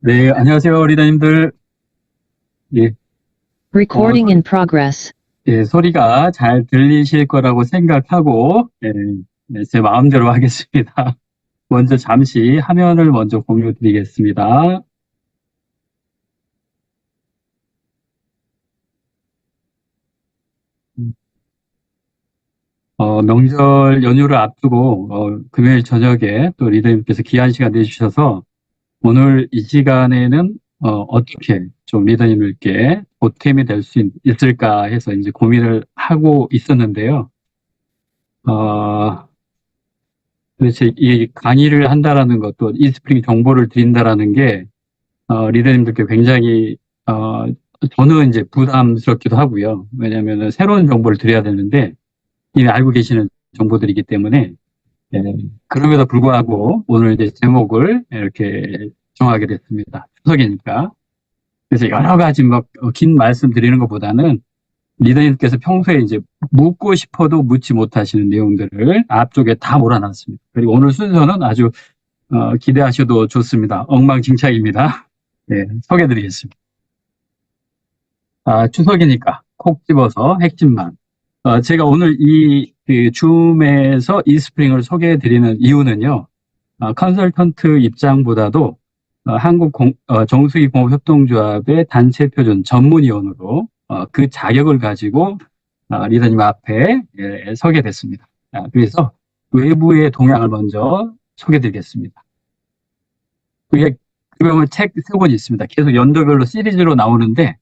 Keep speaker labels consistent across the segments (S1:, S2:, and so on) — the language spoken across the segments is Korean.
S1: 네, 안녕하세요, 리더님들. 예,
S2: Recording in progress.
S1: 소리가 잘 들리실 거라고 생각하고, 제 마음대로 하겠습니다. 먼저 잠시 화면을 먼저 공유 드리겠습니다. 명절 연휴를 앞두고, 금요일 저녁에 또 리더님께서 귀한 시간 내주셔서, 오늘 이 시간에는, 어떻게 좀 리더님들께 보탬이 될 수 있을까 해서 이제 고민을 하고 있었는데요. 도대체 이 강의를 한다라는 것도 e스프링 정보를 드린다라는 게 리더님들께 굉장히 저는 이제 부담스럽기도 하고요. 왜냐하면 새로운 정보를 드려야 되는데 이미 알고 계시는 정보들이기 때문에 예, 그럼에도 불구하고 오늘 이제 제목을 이렇게 정하게 됐습니다. 추석이니까. 그래서 여러 가지 막 긴 말씀 드리는 것보다는 리더님께서 평소에 이제 묻고 싶어도 묻지 못하시는 내용들을 앞쪽에 다 몰아놨습니다. 그리고 오늘 순서는 아주 기대하셔도 좋습니다. 엉망진창입니다. 네, 소개해드리겠습니다. 추석이니까 콕 집어서 핵심만. 제가 오늘 그 줌에서 e스프링을 소개해드리는 이유는요. 컨설턴트 입장보다도 정수기공업협동조합의 단체 표준 전문위원으로 그 자격을 가지고 리더님 앞에 서게 됐습니다. 그래서 외부의 동향을 먼저 소개드리겠습니다. 그게 그러면 책 세 권이 있습니다. 계속 연도별로 시리즈로 나오는데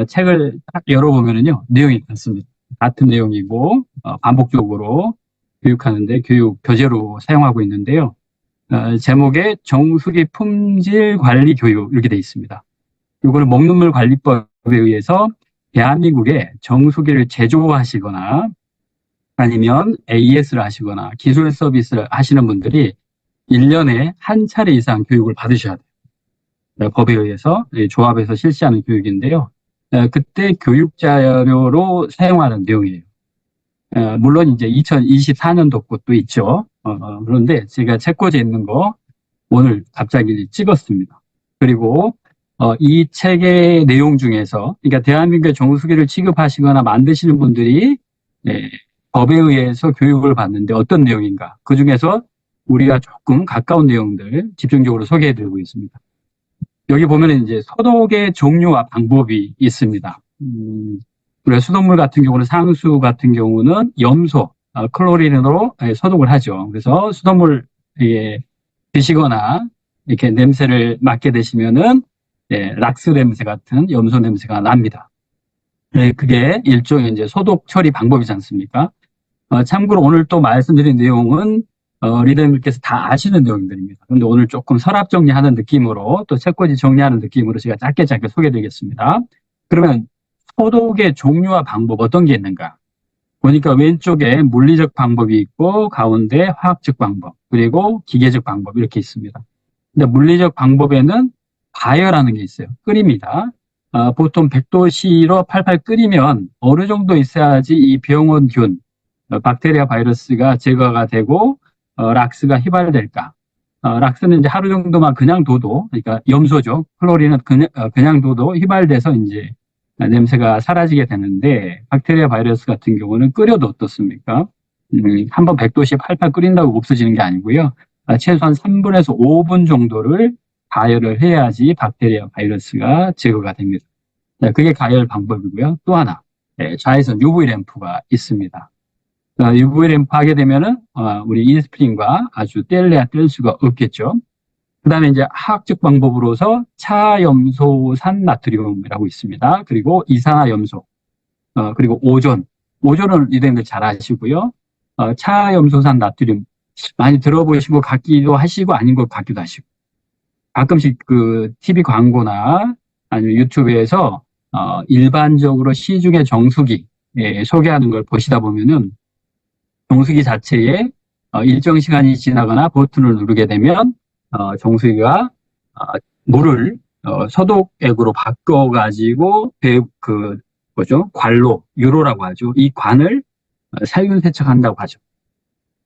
S1: 책을 딱 열어보면은요 내용이 같습니다. 같은 내용이고 반복적으로 교육하는데 교육 교재로 사용하고 있는데요. 제목에 정수기 품질 관리 교육 이렇게 돼 있습니다. 이거는 먹는물 관리법에 의해서 대한민국에 정수기를 제조하시거나 아니면 AS를 하시거나 기술 서비스를 하시는 분들이 1년에 한 차례 이상 교육을 받으셔야 돼요. 법에 의해서 조합에서 실시하는 교육인데요. 그때 교육 자료로 사용하는 내용이에요. 물론 이제 2024년도 것도 있죠. 그런데 제가 책꽂이에 있는 거 오늘 갑자기 찍었습니다. 그리고 이 책의 내용 중에서 그러니까 대한민국의 정수기를 취급하시거나 만드시는 분들이 법에 의해서 교육을 받는데 어떤 내용인가? 그 중에서 우리가 조금 가까운 내용들 집중적으로 소개해드리고 있습니다. 여기 보면 이제 소독의 종류와 방법이 있습니다. 우리가 수돗물 같은 경우는 상수 같은 경우는 염소, 클로린으로 소독을 하죠. 그래서 수돗물 드시거나 이렇게 냄새를 맡게 되시면은 락스 냄새 같은 염소 냄새가 납니다. 그게 일종의 이제 소독 처리 방법이지 않습니까? 참고로 오늘 또 말씀드린 내용은 리더님께서 다 아시는 내용들입니다. 그런데 오늘 조금 서랍 정리하는 느낌으로 또 책꽂이 정리하는 느낌으로 제가 짧게 소개해드리겠습니다. 그러면 소독의 종류와 방법 어떤 게 있는가? 보니까 왼쪽에 물리적 방법이 있고 가운데 화학적 방법 그리고 기계적 방법 이렇게 있습니다. 근데 물리적 방법에는 가열하는 게 있어요. 끓입니다. 보통 100도씨로 팔팔 끓이면 어느 정도 있어야지 이 병원균, 박테리아 바이러스가 제거가 되고 락스가 휘발될까? 락스는 이제 하루 정도만 그냥 둬도, 그러니까 염소죠. 클로린은 그냥 둬도 휘발돼서 이제 냄새가 사라지게 되는데 박테리아 바이러스 같은 경우는 끓여도 어떻습니까? 한번 100도씨 팔팔 끓인다고 없어지는 게 아니고요. 최소한 3분에서 5분 정도를 가열을 해야지 박테리아 바이러스가 제거가 됩니다. 그게 가열 방법이고요. 또 하나, 자외선 UV 램프가 있습니다. UV 램프 하게 되면은 우리 이스프링과 아주 뗄래야 뗄 수가 없겠죠. 그 다음에 이제 화학적 방법으로서 차염소산 나트륨이라고 있습니다. 그리고 이산화염소, 그리고 오존. 오존은 리더님들 잘 아시고요. 차염소산 나트륨 많이 들어보신 것 같기도 하시고 아닌 것 같기도 하시고. 가끔씩 그 TV 광고나 아니면 유튜브에서 일반적으로 시중의 정수기 소개하는 걸 보시다 보면은 정수기 자체에 일정 시간이 지나거나 버튼을 누르게 되면 정수기가 물을 소독액으로 바꿔가지고 관로, 유로라고 하죠. 이 관을 살균 세척한다고 하죠.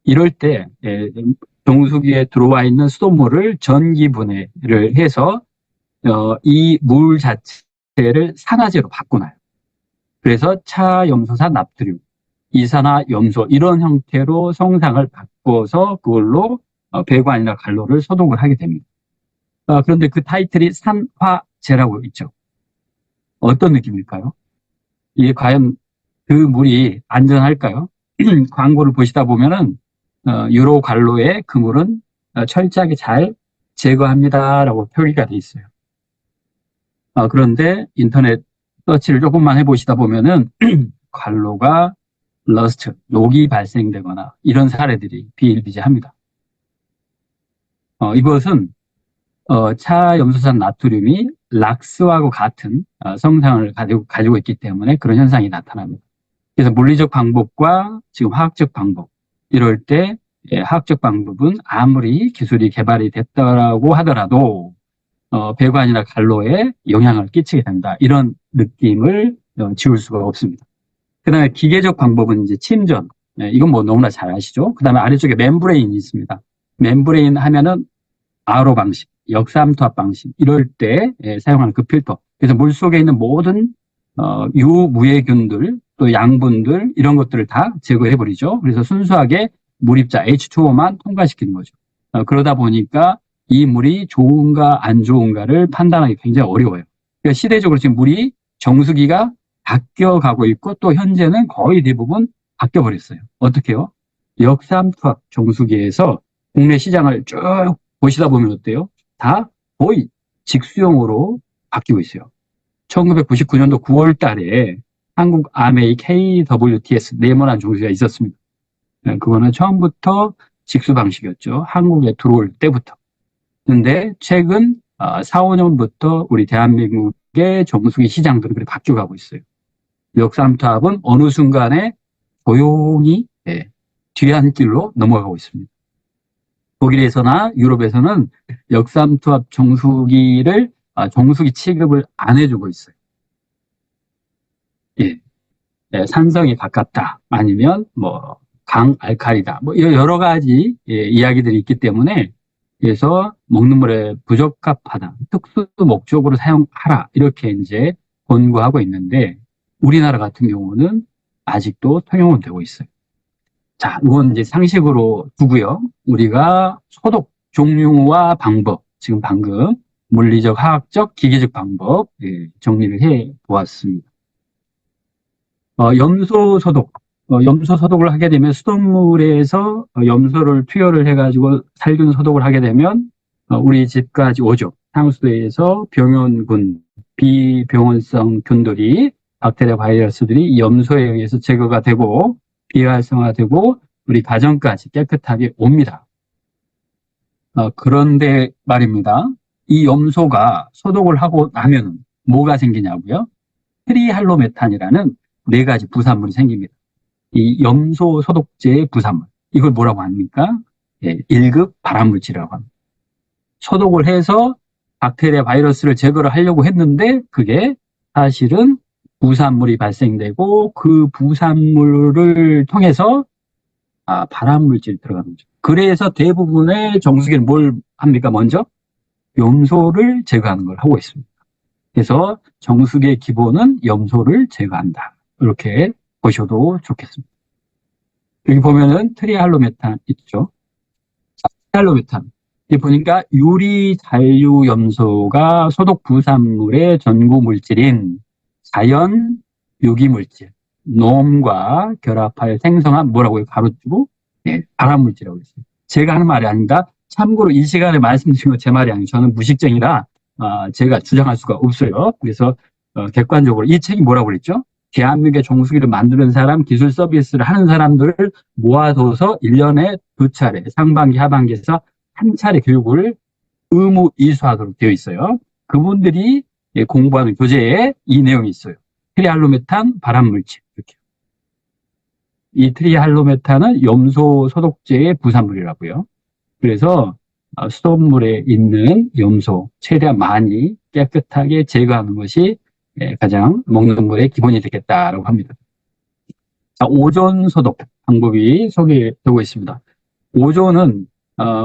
S1: 이럴 때 정수기에 들어와 있는 수돗물을 전기 분해를 해서 이 물 자체를 산화제로 바꿔놔요. 그래서 차염소산 나트륨, 이산화염소 이런 형태로 성상을 바꿔서 그걸로 배관이나 갈로를 소독을 하게 됩니다. 그런데 그 타이틀이 산화제라고 있죠. 어떤 느낌일까요? 이게 과연 그 물이 안전할까요? 광고를 보시다 보면은 유로 갈로에 그 물은 철저하게 잘 제거합니다라고 표기가 돼 있어요. 그런데 인터넷 서치를 조금만 해보시다 보면은 갈로가 러스트, 녹이 발생되거나 이런 사례들이 비일비재합니다. 이것은 차염소산 나트륨이 락스하고 같은 성상을 가지고 있기 때문에 그런 현상이 나타납니다. 그래서 물리적 방법과 지금 화학적 방법, 이럴 때 화학적 방법은 아무리 기술이 개발이 됐다라고 하더라도 배관이나 갈로에 영향을 끼치게 된다. 이런 느낌을 지울 수가 없습니다. 그 다음에 기계적 방법은 이제 침전. 이건 뭐 너무나 잘 아시죠? 그 다음에 아래쪽에 멤브레인이 있습니다. 멤브레인 하면은 RO 방식, 역삼투압 방식, 이럴 때 사용하는 그 필터. 그래서 물 속에 있는 모든 유무해균들, 또 양분들, 이런 것들을 다 제거해버리죠. 그래서 순수하게 물입자 H2O만 통과시키는 거죠. 그러다 보니까 이 물이 좋은가 안 좋은가를 판단하기 굉장히 어려워요. 그러니까 시대적으로 지금 물이 정수기가 바뀌어가고 있고 또 현재는 거의 대부분 바뀌어버렸어요. 어떻게요? 역삼투압 정수기에서 국내 시장을 쭉 보시다 보면 어때요? 다 거의 직수형으로 바뀌고 있어요. 1999년도 9월 달에 한국 아메이 KWTS 네모난 정수기가 있었습니다. 그거는 처음부터 직수 방식이었죠. 한국에 들어올 때부터. 근데 최근 4, 5년부터 우리 대한민국의 정수기 시장들이 그렇게 바뀌어가고 있어요. 역삼투압은 어느 순간에 조용히 뒤안길로 넘어가고 있습니다. 독일에서나 유럽에서는 역삼투압 정수기를 정수기 취급을 안 해주고 있어요. 산성이 가깝다, 아니면 뭐 강알칼리다, 뭐 여러 가지 이야기들이 있기 때문에, 그래서 먹는 물에 부적합하다, 특수 목적으로 사용하라, 이렇게 이제 권고하고 있는데 우리나라 같은 경우는 아직도 통용은 되고 있어요. 자, 이건 이제 상식으로 두고요. 우리가 소독 종류와 방법, 지금 방금 물리적, 화학적, 기계적 방법 정리를 해 보았습니다. 염소 소독. 염소 소독을 하게 되면 수돗물에서 염소를 투여를 해가지고 살균 소독을 하게 되면 우리 집까지 오죠. 상수도에서 병원군, 비병원성 균들이, 박테리아 바이러스들이 이 염소에 의해서 제거가 되고 비활성화되고 우리 가정까지 깨끗하게 옵니다. 그런데 말입니다. 이 염소가 소독을 하고 나면 뭐가 생기냐고요? 트리할로메탄이라는 4가지 부산물이 생깁니다. 이 염소 소독제의 부산물, 이걸 뭐라고 합니까? 1급 발암물질이라고 합니다. 소독을 해서 박테리아 바이러스를 제거를 하려고 했는데 그게 사실은 부산물이 발생되고 그 부산물을 통해서 발암물질이 들어가는 거죠. 그래서 대부분의 정수기는 뭘 합니까? 먼저 염소를 제거하는 걸 하고 있습니다. 그래서 정수기의 기본은 염소를 제거한다, 이렇게 보셔도 좋겠습니다. 여기 보면은 트리할로메탄 있죠. 트리할로메탄. 여기 보니까 유리 잔류 염소가 소독 부산물의 전구 물질인 자연 유기물질 놈과 결합하여 생성한 뭐라고요? 가로주고 발암물질이라고 했어요. 제가 하는 말이 아닙니다. 참고로 이 시간에 말씀드린 건 제 말이 아니에요. 저는 무식쟁이라 제가 주장할 수가 없어요. 그래서 객관적으로 이 책이 뭐라고 그랬죠? 대한민국의 정수기를 만드는 사람, 기술 서비스를 하는 사람들을 모아둬서 1년에 2차례, 상반기, 하반기에서 한 차례 교육을 의무 이수하도록 되어 있어요. 그분들이 공부하는 교재에 이 내용이 있어요. 트리할로메탄 발암물질. 이렇게. 이 트리할로메탄은 염소 소독제의 부산물이라고요. 그래서 수돗물에 있는 염소 최대한 많이 깨끗하게 제거하는 것이 가장 먹는 물의 기본이 되겠다라고 합니다. 자, 오존 소독 방법이 소개되고 있습니다. 오존은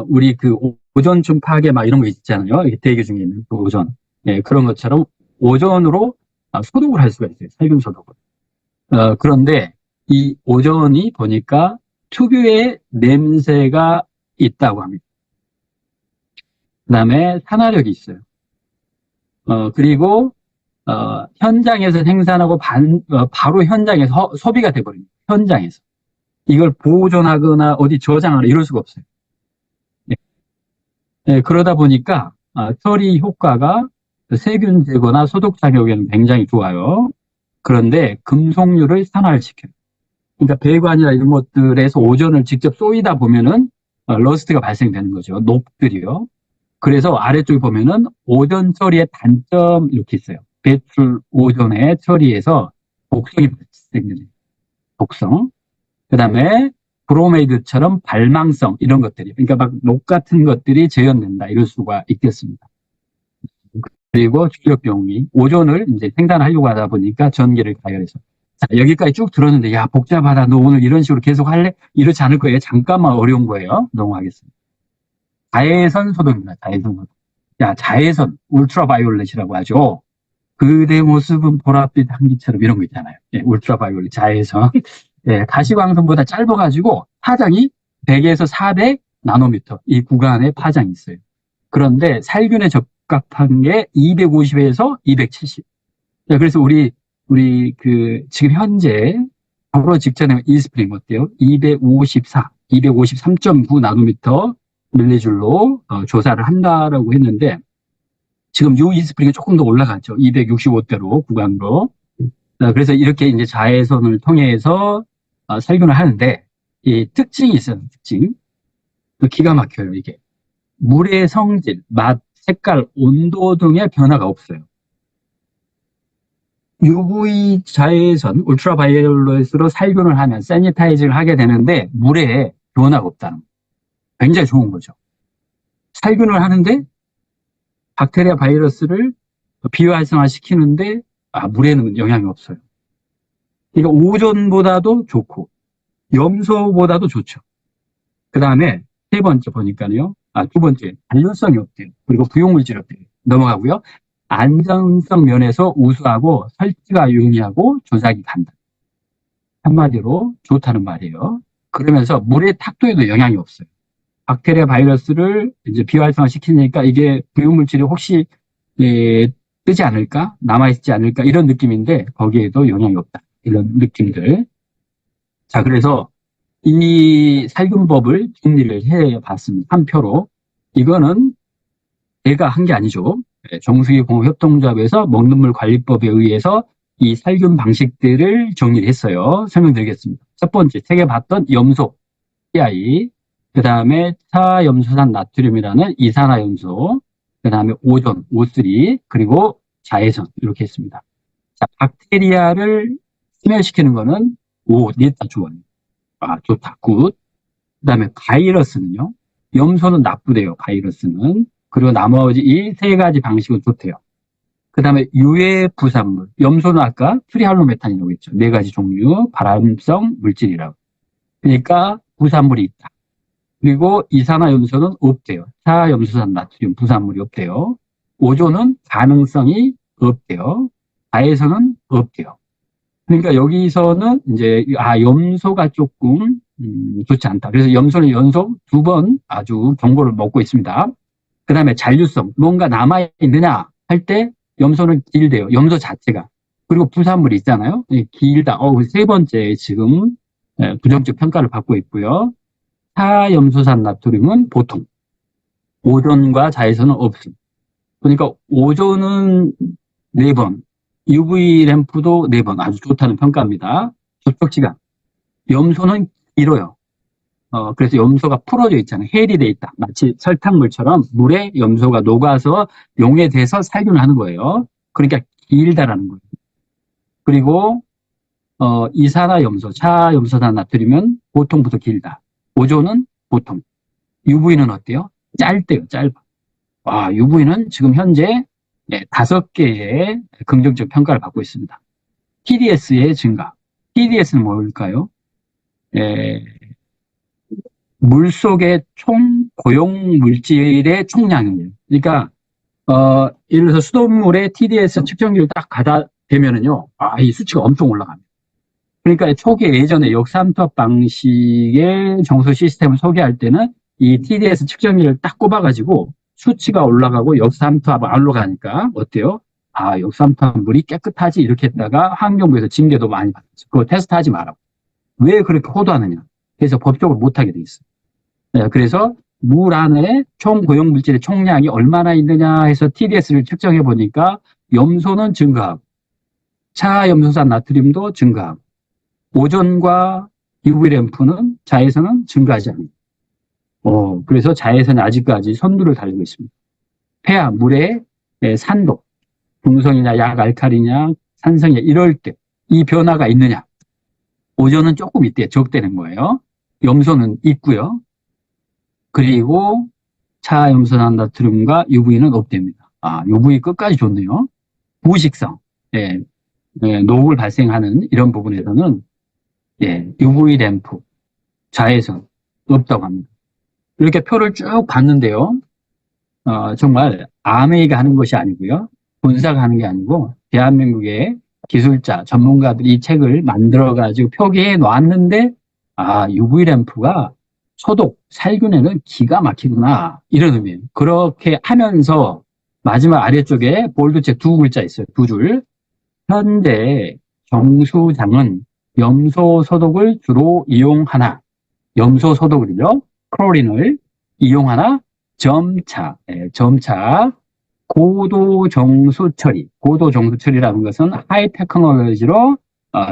S1: 우리 그 오존층 파괴 막 이런 거 있잖아요. 대기 중에 있는 그 오존. 그런 것처럼 오존으로 소독을 할 수가 있어요. 살균 소독을. 그런데 이 오존이 보니까 특유의 냄새가 있다고 합니다. 그 다음에 산화력이 있어요. 그리고 현장에서 생산하고 바로 현장에서 소비가 돼버립니다. 현장에서. 이걸 보존하거나 어디 저장하거나 이럴 수가 없어요. 그러다 보니까 처리 효과가 세균 제거나 소독 작용에는 굉장히 좋아요. 그런데 금속류를 산화를 시켜요. 그러니까 배관이나 이런 것들에서 오존을 직접 쏘이다 보면은 러스트가 발생되는 거죠. 녹들이요. 그래서 아래쪽에 보면은 오존 처리의 단점 이렇게 있어요. 배출 오존의 처리에서 독성이 발생되는 독성. 그다음에 브로메이드처럼 발망성 이런 것들이 그러니까 막 녹 같은 것들이 재현된다 이럴 수가 있겠습니다. 그리고 주력 병이 오존을 이제 생산하려고 하다 보니까 전기를 가열해서 자, 여기까지 쭉 들었는데 야 복잡하다 너 오늘 이런 식으로 계속 할래? 이렇지 않을 거예요. 잠깐만 어려운 거예요. 넘어가겠습니다. 자외선 소독입니다. 자외선 소독. 야 자외선 울트라바이올렛이라고 하죠. 그대 모습은 보랏빛 한기처럼 이런 거 있잖아요. 울트라바이올렛 자외선. 가시광선보다 짧아가지고 파장이 100에서 400 나노미터 이 구간에 파장이 있어요. 그런데 살균에 적합한 게 250에서 270. 그래서 우리 지금 현재 바로 직전에 이스프링 어때요? 254, 253.9 나노미터 밀리줄로 조사를 한다라고 했는데 지금 유 이스프링이 조금 더 올라갔죠. 265대로 구간으로. 그래서 이렇게 이제 자외선을 통해서 살균을 하는데 이 특징이 있어요. 특징. 기가 막혀요. 이게 물의 성질, 맛, 색깔, 온도 등의 변화가 없어요. UV 자외선, 울트라바이올렛으로 살균을 하면 세니타이징을 하게 되는데 물에 변화가 없다는 거예요. 굉장히 좋은 거죠. 살균을 하는데 박테리아 바이러스를 비활성화시키는데 물에는 영향이 없어요. 그러니까 오존보다도 좋고 염소보다도 좋죠. 그 다음에 세 번째 보니까요. 두 번째 잔류성이 없대요. 그리고 부용물질이 없대요. 넘어가고요. 안전성 면에서 우수하고 설치가 용이하고 조작이 간다. 한마디로 좋다는 말이에요. 그러면서 물의 탁도에도 영향이 없어요. 박테리아 바이러스를 이제 비활성화 시키니까 이게 부용물질이 혹시 뜨지 않을까? 남아있지 않을까? 이런 느낌인데 거기에도 영향이 없다. 이런 느낌들. 자, 그래서 이 살균법을 정리를 해봤습니다. 한 표로. 이거는 제가 한 게 아니죠. 정수기공업협동조합에서 먹는물 관리법에 의해서 이 살균 방식들을 정리를 했어요. 설명드리겠습니다. 첫 번째, 책에 봤던 염소, PI, 그 다음에 차염소산 나트륨이라는 이산화염소, 그 다음에 오존, O3, 그리고 자외선, 이렇게 했습니다. 자, 박테리아를 소멸시키는 거는 O, 니다 좋아요. 좋다, 굿. 그 다음에 바이러스는요, 염소는 나쁘대요, 바이러스는. 그리고 나머지 이 세 가지 방식은 좋대요. 그 다음에 유해 부산물, 염소는 아까 트리할로메탄이라고 했죠. 네 가지 종류, 발암성 물질이라고. 그러니까 부산물이 있다. 그리고 이산화염소는 없대요. 차염소산 나트륨 부산물이 없대요. 오존은 가능성이 없대요. 자외선은 없대요. 그러니까 여기서는 이제 염소가 조금 좋지 않다. 그래서 염소는 연속 2번 아주 경고를 먹고 있습니다. 그 다음에 잔류성, 뭔가 남아있느냐 할 때 염소는 길대요. 염소 자체가. 그리고 부산물이 있잖아요. 길다. 세 번째 지금 부정적 평가를 받고 있고요. 차염소산 나트륨은 보통, 오존과 자외선은 없음. 그러니까 오존은 4번, UV 램프도 4번 아주 좋다는 평가입니다. 접촉 시간. 염소는 길어요. 그래서 염소가 풀어져 있잖아요. 헬이 돼 있다. 마치 설탕물처럼 물에 염소가 녹아서 용해돼서 살균을 하는 거예요. 그러니까 길다라는 거예요. 그리고 이산화염소, 차염소산 나트륨은 보통부터 길다. 오존은 보통. UV는 어때요? 짧대요. 짧아. UV는 지금 현재 5개의 긍정적 평가를 받고 있습니다. TDS의 증가. TDS는 뭘까요? 물속의 총 고용 물질의 총량이에요. 그러니까 예를 들어서 수돗물에 TDS 측정기를 딱 갖다 대면은요, 이 수치가 엄청 올라갑니다. 그러니까 초기에 예전에 역삼투압 방식의 정수 시스템을 소개할 때는 이 TDS 측정기를 딱 꼽아가지고 수치가 올라가고 역삼투압 안으로 가니까 어때요? 역삼투압 물이 깨끗하지 이렇게 했다가 환경부에서 징계도 많이 받았죠. 그거 테스트하지 말라고. 왜 그렇게 호도하느냐? 그래서 법적으로 못하게 돼 있어요. 네, 그래서 물 안에 총 고용물질의 총량이 얼마나 있느냐 해서 TDS를 측정해 보니까 염소는 증가하고 차염소산 나트륨도 증가하고 오존과 UV램프는 자외선은 증가하지 않습니다. 그래서 자외선이 아직까지 선두를 달리고 있습니다. 폐와 물의 산도, 중성이냐 약알칼리냐 산성이냐 이럴 때 이 변화가 있느냐. 오존은 조금 있대 적대는 거예요. 염소는 있고요. 그리고 차염소산 나트륨과 UV는 없답니다. UV 끝까지 좋네요. 부식성, 노을 발생하는 이런 부분에서는 UV 램프, 자외선 없다고 합니다. 이렇게 표를 쭉 봤는데요. 정말 아메이가 하는 것이 아니고요. 본사가 하는 게 아니고 대한민국의 기술자, 전문가들이 이 책을 만들어가지고 표기해 놨는데 UV 램프가 소독, 살균에는 기가 막히구나 이런 의미예요. 그렇게 하면서 마지막 아래쪽에 볼드체 두 글자 있어요. 두 줄. 현재 정수장은 염소 소독을 주로 이용하나 염소 소독을요. 클로린을 이용하나 점차 고도 정수 처리. 고도 정수 처리라는 것은 하이 테크놀로지로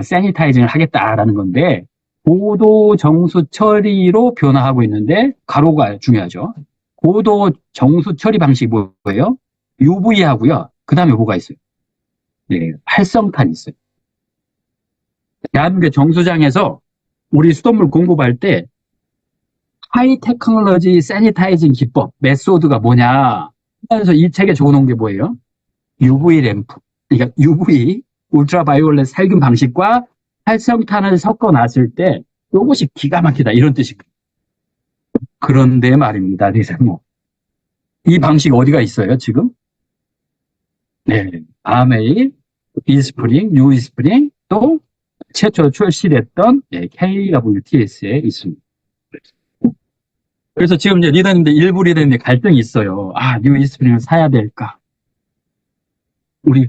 S1: 세니타이징을 하겠다라는 건데 고도 정수 처리로 변화하고 있는데 가로가 중요하죠. 고도 정수 처리 방식이 뭐예요? UV하고요. 그 다음에 뭐가 있어요? 활성탄이 있어요. 대한민국 정수장에서 우리 수돗물 공급할 때 하이 테크놀로지 세니타이징 기법, 메소드가 뭐냐 하면서 이 책에 적어놓은 게 뭐예요? UV 램프. 그러니까 UV, 울트라바이올렛 살균 방식과 활성탄을 섞어놨을 때 이것이 기가 막히다 이런 뜻이거든요. 그런데 말입니다. 이 방식 어디가 있어요 지금? 아메이, 이스프링, 유이스프링 또 최초 출시됐던 KWTS에 있습니다. 그래서 지금 이제 리더님들 일부 리더님들 갈등이 있어요. 뉴 이스프링을 사야 될까? 우리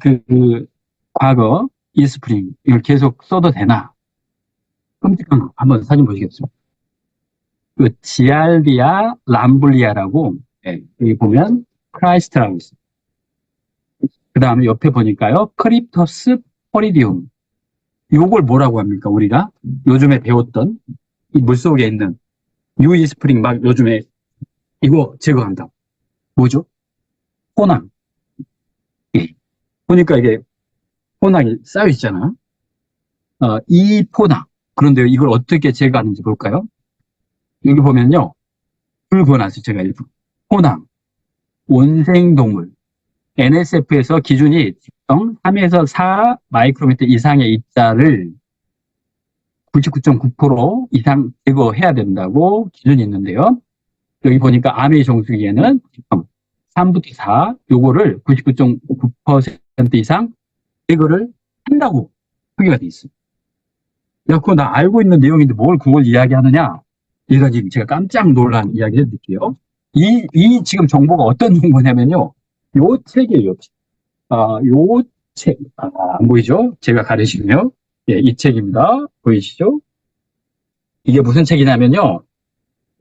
S1: 과거 이스프링 이걸 계속 써도 되나? 끔찍한 거 한번 사진 보시겠습니다. 지알디아 람블리아라고 여기 보면 크라이스트라고 있습니다. 그 다음에 옆에 보니까요 크립토스 포리디움. 요걸 뭐라고 합니까? 우리가 요즘에 배웠던 이 물속에 있는 유이스프링 막 요즘에 이거 제거한다. 뭐죠? 포낭. 보니까 이게 포낭이 쌓여 있잖아. 이 포낭. 그런데 이걸 어떻게 제거하는지 볼까요? 여기 보면요. 줄 그어놨어요. 제가 일부. 포낭. 온생동물. NSF에서 기준이 3에서 4 마이크로미터 이상의 입자를 99.9% 이상 제거해야 된다고 기준이 있는데요. 여기 보니까 아메이 정수기에는 3부터 4 요거를 99.9% 이상 제거를 한다고 표기가 돼 있어요. 야, 그거 나 알고 있는 내용인데 뭘 그걸 이야기하느냐? 얘가 지금 제가 깜짝 놀란 이야기를 드릴게요. 이 지금 정보가 어떤 정보냐면요. 요 책이에요, 요 책. 요 책. 안 보이죠? 제가 가르치면요. 이 책입니다. 보이시죠? 이게 무슨 책이냐면요.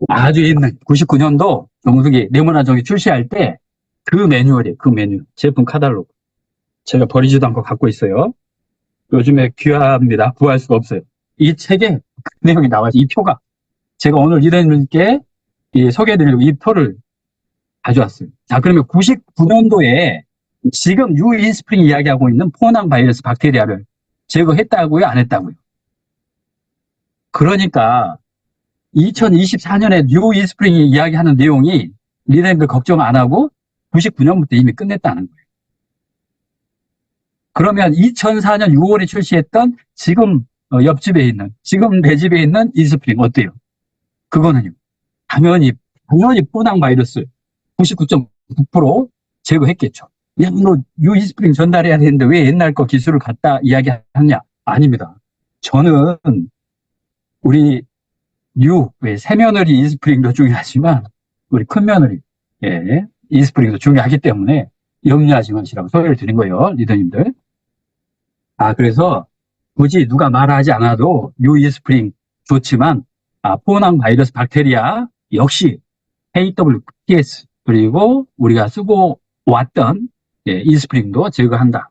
S1: 아주 옛날 99년도 정수기 네모난 정수기 출시할 때 그 매뉴얼이에요. 그 매뉴얼. 제품 카탈로그. 제가 버리지도 않고 갖고 있어요. 요즘에 귀합니다. 구할 수가 없어요. 이 책에 그 내용이 나와요. 이 표가. 제가 오늘 리더님께 소개해드리려고 이 표를 가져왔어요. 자, 그러면 99년도에 지금 유이스프링 이야기하고 있는 포낭 바이러스 박테리아를 제거했다고요? 안 했다고요? 그러니까 2024년에 유이스프링이 이야기하는 내용이 리더님들 걱정 안 하고 99년부터 이미 끝냈다는 거예요. 그러면 2004년 6월에 출시했던 지금 옆집에 있는, 지금 내 집에 있는 이스프링 어때요? 그거는요. 당연히 포낭 바이러스 99.9% 제거했겠죠. 야, 너 유이스프링 전달해야 되는데 왜 옛날 거 기술을 갖다 이야기하냐? 아닙니다. 저는 우리 왜 새며느리 이스프링도 중요하지만 우리 큰며느리 이스프링도 중요하기 때문에 염려하지 마시라고 소개를 드린 거예요, 리더님들. 그래서 굳이 누가 말하지 않아도 이스프링 좋지만 포낭 바이러스 박테리아 역시 AWPS 그리고 우리가 쓰고 왔던 이스프링도 제거한다.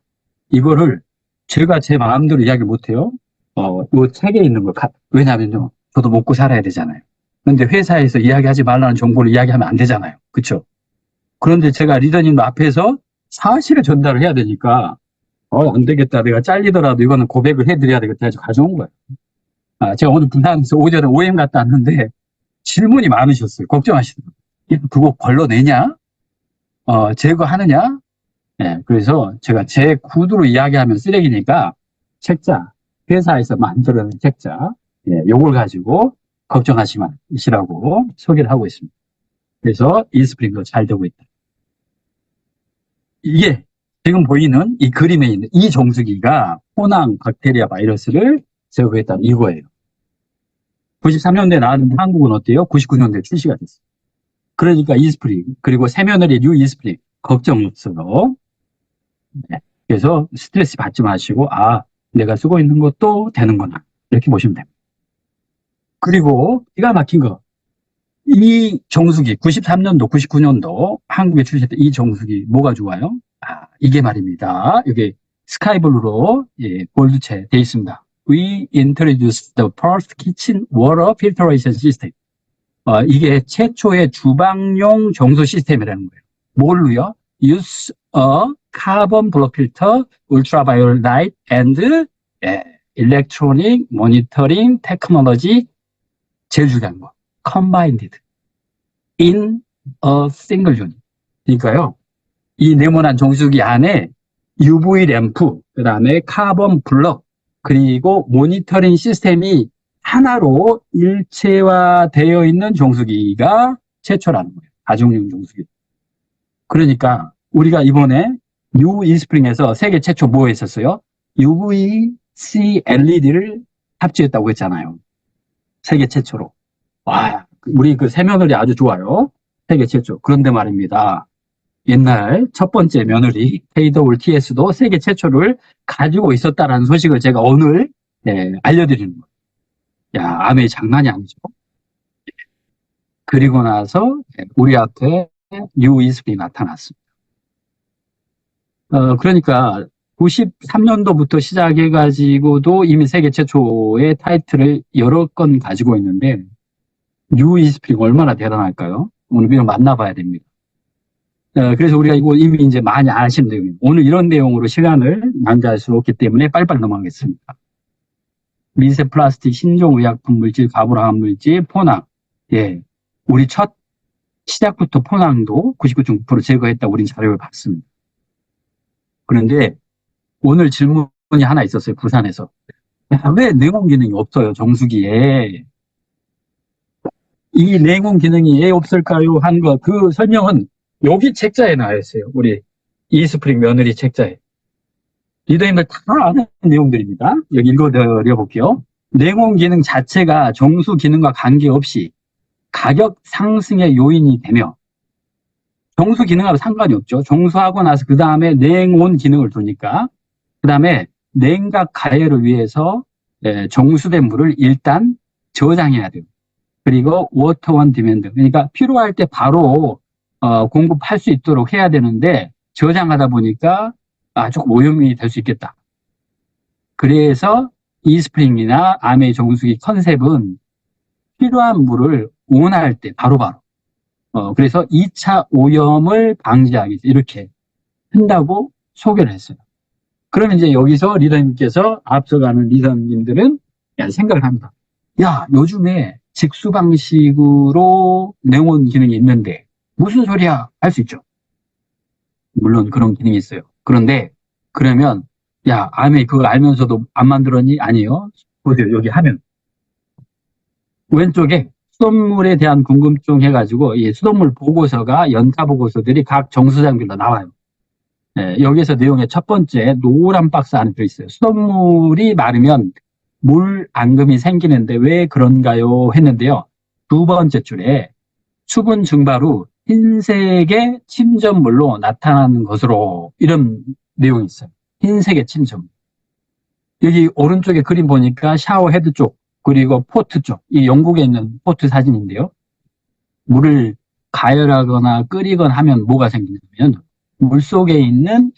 S1: 이거를 제가 제 마음대로 이야기 못해요. 이 책에 있는 걸 왜냐하면요, 저도 먹고 살아야 되잖아요. 근데 회사에서 이야기하지 말라는 정보를 이야기하면 안 되잖아요. 그렇죠? 그런데 제가 리더님 앞에서 사실을 전달을 해야 되니까 안 되겠다. 내가 잘리더라도 이거는 고백을 해드려야 되겠다 해서 가져온 거예요. 제가 오늘 부산에서 오전에 OM 갔다 왔는데 질문이 많으셨어요. 걱정하시더라고요. 그거 걸러내냐? 제거하느냐? 그래서 제가 제 구두로 이야기하면 쓰레기니까 책자, 회사에서 만들어낸 책자, 요걸 가지고 걱정하지 마시라고 소개를 하고 있습니다. 그래서 이스프링도 잘 되고 있다. 이게 지금 보이는 이 그림에 있는 이 정수기가 포낭 박테리아 바이러스를 제거했다는 이거예요. 93년도에 나왔는데 한국은 어때요? 99년도에 출시가 됐어요. 그러니까 이스프링, 그리고 새며느리 뉴 이스프링 걱정 없어요. 그래서 스트레스 받지 마시고 내가 쓰고 있는 것도 되는구나 이렇게 보시면 됩니다. 그리고 기가 막힌 거, 이 정수기 93년도 99년도 한국에 출시했던 이 정수기 뭐가 좋아요? 이게 말입니다. 여기 스카이블루로 골드체 되어 있습니다. We introduced the first kitchen water filtration system. 이게 최초의 주방용 정수 시스템이라는 거예요. 뭘로요? Use a carbon block filter, ultraviolet light, and electronic monitoring technology. 제일 중요한 거, combined in a single unit. 그러니까요, 이 네모난 정수기 안에 UV 램프, 그 다음에 카본 블럭, 그리고 모니터링 시스템이 하나로 일체화되어 있는 정수기가 최초라는 거예요. 가정용 정수기. 그러니까 우리가 이번에 뉴 이스프링에서 세계 최초 뭐 했었어요? UVC LED를 탑재했다고 했잖아요. 세계 최초로. 우리 그 새며느리 아주 좋아요. 세계 최초. 그런데 말입니다. 옛날 첫 번째 며느리 AWTS도 세계 최초를 가지고 있었다라는 소식을 제가 오늘 알려드리는 거예요. 암의 장난이 아니죠. 그리고 나서 우리 앞에 뉴 이스프링이 나타났습니다. 그러니까 93년도부터 시작해가지고도 이미 세계 최초의 타이틀을 여러 건 가지고 있는데 뉴 이스프링 얼마나 대단할까요? 오늘 그냥 만나봐야 됩니다. 그래서 우리가 이거 이미 이제 많이 아시는 내용입니다. 오늘 이런 내용으로 시간을 낭비할 수 없기 때문에 빨리빨리 넘어가겠습니다. 미세 플라스틱, 신종의약품 물질, 가불화학 물질, 포낭. 우리 첫 시작부터 포낭도 99.9% 제거했다고 우린 자료를 봤습니다. 그런데 오늘 질문이 하나 있었어요. 부산에서. 왜 냉온 기능이 없어요? 정수기에. 이 냉온 기능이 왜 없을까요? 한 거, 그 설명은 여기 책자에 나와 있어요. 우리 이스프링 며느리 책자에. 리더님들 다 아는 내용들입니다. 여기 읽어드려 볼게요. 냉온 기능 자체가 정수 기능과 관계없이 가격 상승의 요인이 되며 정수 기능하고 상관이 없죠. 정수하고 나서 그 다음에 냉온 기능을 두니까 그 다음에 냉각 가열을 위해서 정수된 물을 일단 저장해야 돼요. 그리고 워터원 디맨드, 그러니까 필요할 때 바로 공급할 수 있도록 해야 되는데 저장하다 보니까 조금 오염이 될 수 있겠다. 그래서 이스프링이나 아메 정수기 컨셉은 필요한 물을 온할 때 바로바로 그래서 2차 오염을 방지하기 위해서 이렇게 한다고 소개를 했어요. 그러면 이제 여기서 리더님께서 앞서가는 리더님들은 생각을 합니다. 요즘에 직수 방식으로 냉온 기능이 있는데 무슨 소리야? 할 수 있죠. 물론 그런 기능이 있어요. 그런데 그러면 아메 그걸 알면서도 안 만들었니? 아니요. 보세요. 여기 화면 왼쪽에 수돗물에 대한 궁금증 해가지고 이 수돗물 보고서가 연타 보고서들이 각 정수장별로 나와요. 예, 여기서 내용의 첫 번째 노란 박스 안에 들어있어요. 수돗물이 마르면 물 앙금이 생기는데 왜 그런가요? 했는데요. 두 번째 줄에 수분 증발 후 흰색의 침전물로 나타나는 것으로 이런 내용이 있어요. 흰색의 침전물. 여기 오른쪽에 그림 보니까 샤워 헤드 쪽 그리고 포트 쪽, 이 영국에 있는 포트 사진인데요. 물을 가열하거나 끓이거나 하면 뭐가 생기냐면 물 속에 있는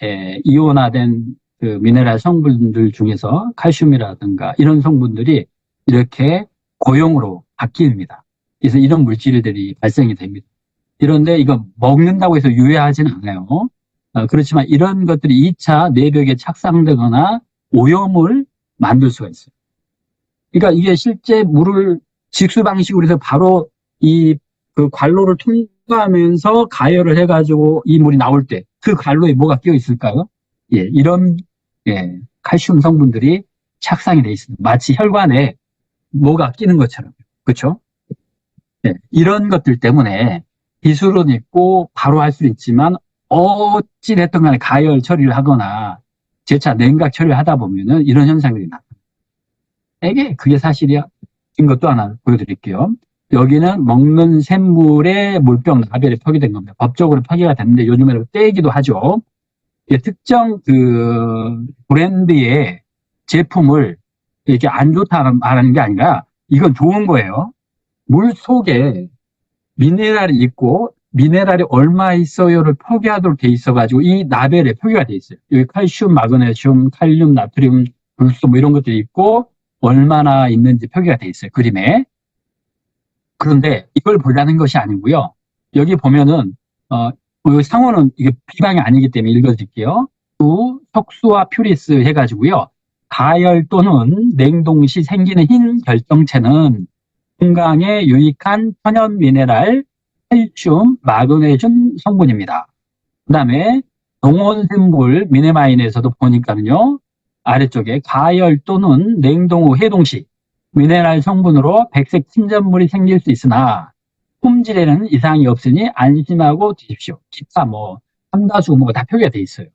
S1: 이온화된 그 미네랄 성분들 중에서 칼슘이라든가 이런 성분들이 이렇게 고용으로 바뀝니다. 그래서 이런 물질들이 발생이 됩니다. 그런데 이거 먹는다고 해서 유해하지는 않아요. 그렇지만 이런 것들이 2차 내벽에 착상되거나 오염을 만들 수가 있어요. 그러니까 이게 실제 물을 직수 방식으로 해서 바로 이 그 관로를 통과하면서 가열을 해가지고 이 물이 나올 때 그 관로에 뭐가 끼어 있을까요? 예, 이런 칼슘 성분들이 착상이 돼 있습니다. 마치 혈관에 뭐가 끼는 것처럼. 그렇죠? 예, 이런 것들 때문에 기술은 있고 바로 할 수 있지만 어찌됐든 간에 가열 처리를 하거나 재차 냉각 처리를 하다 보면은 이런 현상들이 나타나요. 그게 사실이야. 이것도 하나 보여드릴게요. 여기는 먹는 샘물에 물병 나벨이 표기된 겁니다. 법적으로 표기가 됐는데 요즘에는 떼기도 하죠. 특정 그 브랜드의 제품을 이렇게 안 좋다 말하는 게 아니라 이건 좋은 거예요. 물 속에 미네랄이 있고 미네랄이 얼마 있어요를 표기하도록 돼 있어가지고 이 라벨에 표기가 돼 있어요. 여기 칼슘, 마그네슘, 칼륨, 나트륨, 불소 뭐 이런 것들이 있고 얼마나 있는지 표기가 돼 있어요. 그림에. 그런데 이걸 보자는 것이 아니고요. 여기 보면은 여기 상호는 이게 비방이 아니기 때문에 읽어드릴게요. 석수와 퓨리스 해가지고요. 가열 또는 냉동 시 생기는 흰 결정체는 건강에 유익한 천연 미네랄, 칼슘, 마그네슘 성분입니다. 그 다음에 농온샘물 미네마인에서도 보니까는요. 아래쪽에 가열 또는 냉동 후 해동 시 미네랄 성분으로 백색 침전물이 생길 수 있으나 품질에는 이상이 없으니 안심하고 드십시오. 기타 뭐 삼다수 뭐 다 표기가 돼 있어요.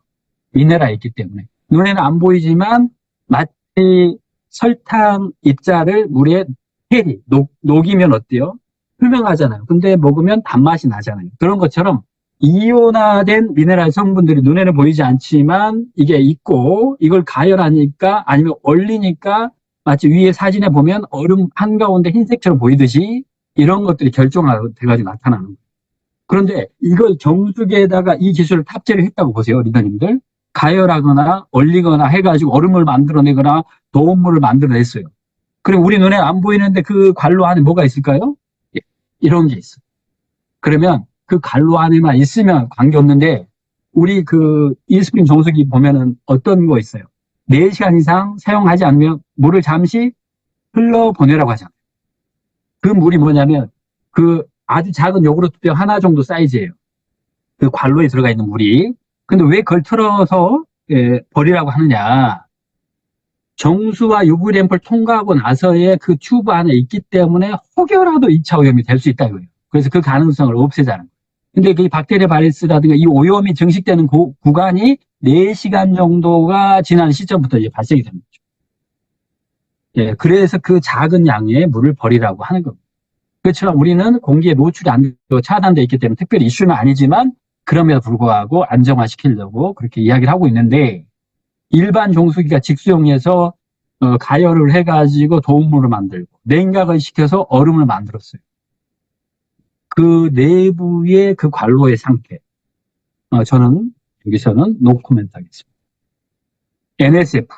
S1: 미네랄이 있기 때문에. 눈에는 안 보이지만 마치 설탕 입자를 물에 녹이면 어때요? 투명하잖아요. 근데 먹으면 단맛이 나잖아요. 그런 것처럼 이온화된 미네랄 성분들이 눈에는 보이지 않지만 이게 있고 이걸 가열하니까 아니면 얼리니까 마치 위에 사진에 보면 얼음 한가운데 흰색처럼 보이듯이 이런 것들이 결정돼가지고 나타나는 거예요. 그런데 이걸 정수기에다가 이 기술을 탑재를 했다고 보세요, 리더님들. 가열하거나 얼리거나 해가지고 얼음을 만들어내거나 도움물을 만들어냈어요. 그럼 우리 눈에 안 보이는데 그 관로 안에 뭐가 있을까요? 이런 게 있어요. 그러면 그 관로 안에만 있으면 관계없는데 우리 그 이스프링 정수기 보면은 어떤 거 있어요? 4시간 이상 사용하지 않으면 물을 잠시 흘러보내라고 하잖아요. 그 물이 뭐냐면 그 아주 작은 요구르트병 하나 정도 사이즈예요. 그 관로에 들어가 있는 물이. 근데 왜 그걸 틀어서 버리라고 하느냐. 정수와 UV 램프를 통과하고 나서의 그 튜브 안에 있기 때문에 혹여라도 2차 오염이 될 수 있다 이거예요. 그래서 그 가능성을 없애자는 거예요. 근데 그 박테리아 바이러스라든가 이 오염이 증식되는 구간이 4시간 정도가 지난 시점부터 이제 발생이 되는 거죠. 예, 그래서 그 작은 양의 물을 버리라고 하는 겁니다. 그렇지만 우리는 공기에 노출이 안 되고 차단되어 있기 때문에 특별히 이슈는 아니지만 그럼에도 불구하고 안정화시키려고 그렇게 이야기를 하고 있는데 일반 정수기가 직수용해서 가열을 해가지고 도움물을 만들고 냉각을 시켜서 얼음을 만들었어요. 그 내부의 그 관로의 상태 저는 여기서는 노코멘트 하겠습니다. NSF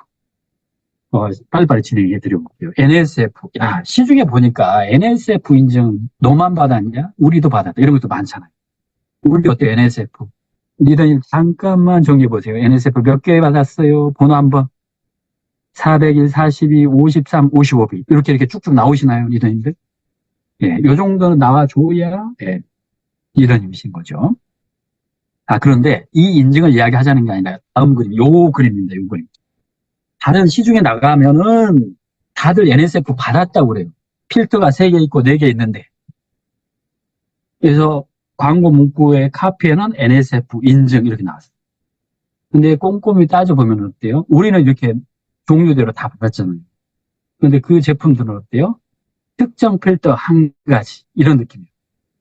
S1: 빨리빨리 진행해 드려볼게요. NSF 시중에 보니까 NSF 인증 너만 받았냐? 우리도 받았다. 이런 것도 많잖아요. 우리 어때요? NSF 리더님 잠깐만 정리해 보세요. NSF 몇 개 받았어요? 번호 한번 401, 42, 53, 55B 이렇게 쭉쭉 나오시나요? 리더님들? 예, 요 정도는 나와줘야 리더님이신 거죠. 그런데 이 인증을 이야기하자는 게 아니라 다음 그림, 요 그림입니다. 요 그림. 다른 시중에 나가면은 다들 NSF 받았다고 그래요. 필터가 3개 있고 4개 있는데 그래서 광고 문구의 카피에는 NSF 인증 이렇게 나왔어요. 근데 꼼꼼히 따져보면 어때요? 우리는 이렇게 종류대로 다 받았잖아요. 근데 그 제품들은 어때요? 특정 필터 한 가지 이런 느낌이에요.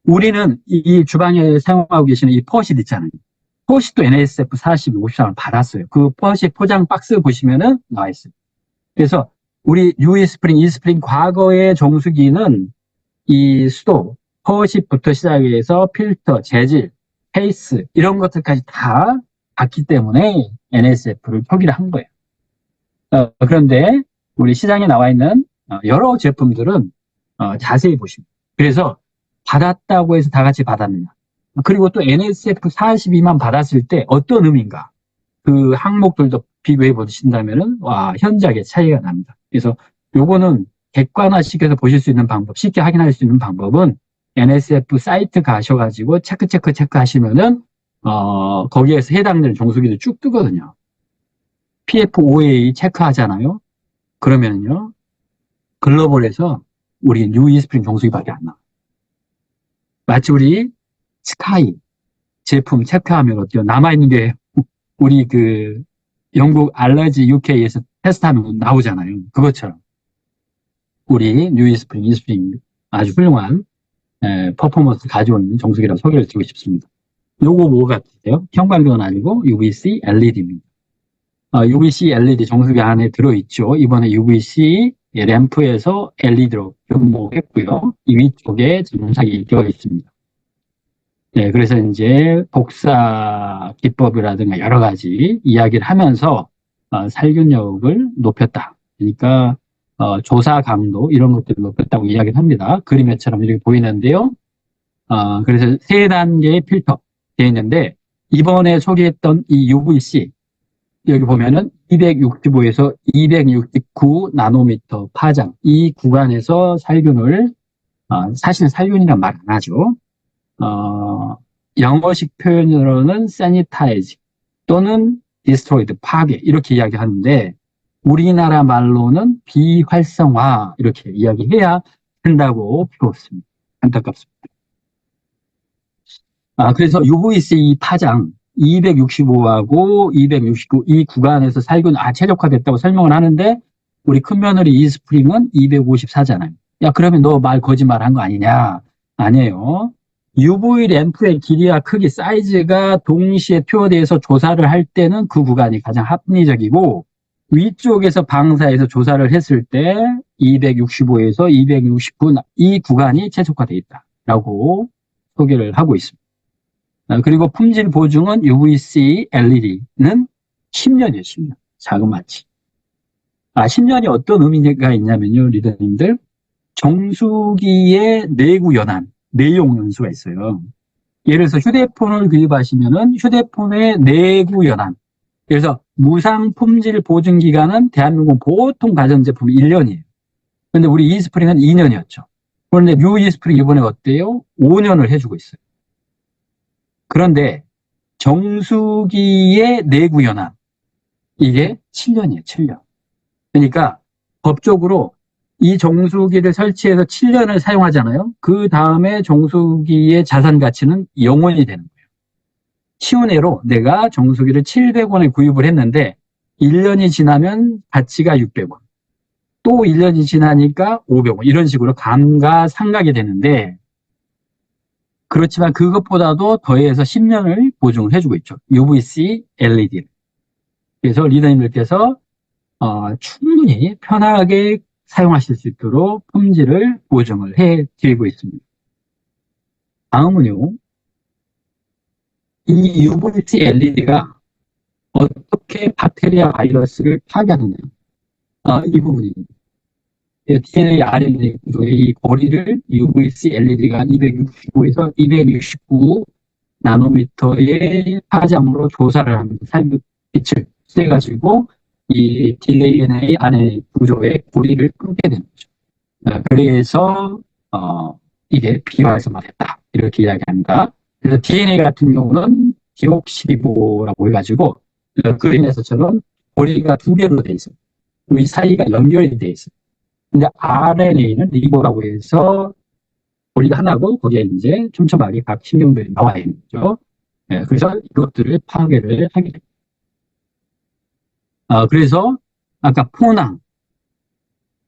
S1: 우리는 이 주방에 사용하고 계시는 이 퍼싯 있잖아요. 퍼싯도 NSF 42, 53을 받았어요. 그 퍼싯 포장 박스 보시면은 나와 있어요. 그래서 우리 UE 스프링, E 스프링 과거의 정수기는 이 수도, 퍼싯부터 시작해서 필터, 재질, 케이스 이런 것들까지 다 받기 때문에 NSF를 표기를 한 거예요. 그런데 우리 시장에 나와 있는 여러 제품들은 자세히 보시면 그래서 받았다고 해서 다 같이 받았느냐. 그리고 또 NSF 42만 받았을 때 어떤 의미인가. 그 항목들도 비교해 보신다면은, 와, 현저하게 차이가 납니다. 그래서 요거는 객관화시켜서 보실 수 있는 방법, 쉽게 확인할 수 있는 방법은 NSF 사이트 가셔가지고 체크 하시면은, 거기에서 해당되는 정수기들 쭉 뜨거든요. PF5A 체크하잖아요. 그러면요, 글로벌에서 우리 뉴 이스프링 정수기밖에 안 나와. 마치 우리 스카이 제품 체크하면 어때요? 남아있는 게 우리 그 영국 알러지 UK에서 테스트하면 나오잖아요. 그것처럼 우리 뉴 이스프링, 이스프링 아주 훌륭한 퍼포먼스 가지고 있는 정수기라고 소개를 드리고 싶습니다. 요거 뭐 같으세요? 형광등은 아니고 UVC LED입니다. UVC LED 정수기 안에 들어있죠. 이번에 UVC 램프에서 LED로 변모했고요. 이 위쪽에 전원착이 되어 있습니다. 네, 그래서 이제 복사 기법이라든가 여러 가지 이야기를 하면서 살균력을 높였다. 그러니까 조사 강도 이런 것들을 높였다고 이야기를 합니다. 그림에처럼 이렇게 보이는데요. 그래서 세 단계의 필터 되어 있는데 이번에 소개했던 이 UVC 여기 보면은 265에서 269 나노미터 파장 이 구간에서 살균을 사실 살균이란 말 안 하죠. 영어식 표현으로는 sanitize 또는 destroyed 파괴 이렇게 이야기하는데 우리나라 말로는 비활성화 이렇게 이야기해야 된다고 배웠습니다. 안타깝습니다. 그래서 UVC 파장 265하고 269 이 구간에서 살균 최적화됐다고 설명을 하는데 우리 큰 며느리 이스프링은 254잖아요. 야 그러면 너 말 거짓말 한 거 아니냐? 아니에요. UV 램프의 길이와 크기, 사이즈가 동시에 표대에서 조사를 할 때는 그 구간이 가장 합리적이고 위쪽에서 방사에서 조사를 했을 때 265에서 269 이 구간이 최적화되어 있다라고 소개를 하고 있습니다. 그리고 품질 보증은 UVC LED는 10년이에요, 10년. 자그마치. 10년이 어떤 의미가 있냐면요, 리더님들. 정수기의 내구 연한, 내용 연수가 있어요. 예를 들어서 휴대폰을 구입하시면은 휴대폰의 내구 연한. 그래서 무상 품질 보증 기간은 대한민국 보통 가전제품이 1년이에요. 근데 우리 이스프링은 2년이었죠. 그런데 뉴 이스프링 이번에 어때요? 5년을 해주고 있어요. 그런데 정수기의 내구 연한 이게 7년이에요. 7년. 그러니까 법적으로 이 정수기를 설치해서 7년을 사용하잖아요. 그 다음에 정수기의 자산 가치는 영원이 되는 거예요. 쉬운 예로 내가 정수기를 700원에 구입을 했는데 1년이 지나면 가치가 600원. 또 1년이 지나니까 500원. 이런 식으로 감가상각이 되는데 그렇지만 그것보다도 더해서 10년을 보증을 해주고 있죠. UVC LED. 그래서 리더님들께서 충분히 편하게 사용하실 수 있도록 품질을 보증을 해드리고 있습니다. 다음은요. 이 UVC LED가 어떻게 박테리아 바이러스를 파괴하느냐. 이 부분입니다. DNA, RNA 구조의 이 고리를 UVC LED가 265에서 269 나노미터의 파장으로 조사를 합니다. 살균빛을 쐬가지고 이 DNA, RNA 구조의 고리를 끊게 되는 거죠. 그래서 이게 비활성화됐다 이렇게 이야기합니다. 그래서 DNA 같은 경우는 디옥시리보라고 해가지고 그림에서처럼 고리가 두 개로 돼 있어요. 이 사이가 연결이 돼 있어요. 근데 RNA는 리보라고 해서 우리가 하나고 거기에 이제 촘촘하게 각 신경들이 나와 있는 거죠. 예, 그래서 이것들을 파괴를 하게 됩니다. 그래서 아까 포낭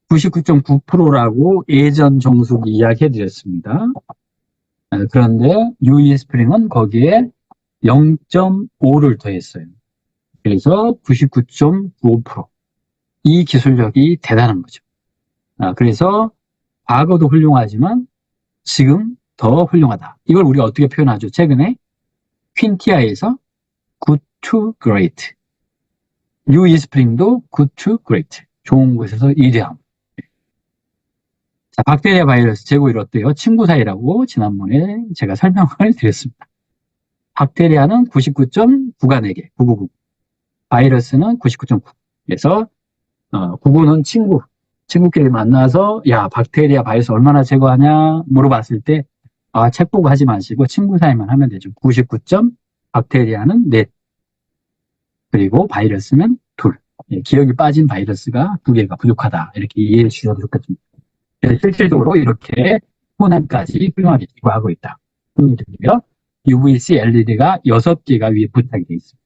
S1: 99.9%라고 예전 정수기 이야기해 드렸습니다. 그런데 UE 스프링은 거기에 0.5를 더했어요. 그래서 99.95%. 이 기술력이 대단한 거죠. 그래서 과거도 훌륭하지만 지금 더 훌륭하다. 이걸 우리가 어떻게 표현하죠? 최근에 퀸티아에서 good to great. UE 스프링도 good to great. 좋은 곳에서 이대함. 자, 박테리아 바이러스 제고일 어때요? 친구 사이라고 지난번에 제가 설명을 드렸습니다. 박테리아는 99.9가 4개, 999. 바이러스는 99.9. 그래서 99는 친구끼리 만나서 야, 박테리아 바이러스 얼마나 제거하냐 물어봤을 때 책 보고 하지 마시고 친구 사이만 하면 되죠. 99점, 박테리아는 4, 그리고 바이러스는 2. 예, 기억이 빠진 바이러스가 2개가 부족하다. 이렇게 이해해 주셔도 좋겠습니다. 실질적으로 이렇게 호남까지 훌륭하게 제거하고 있다. UVC LED가 6개가 위에 부착이 되어 있습니다.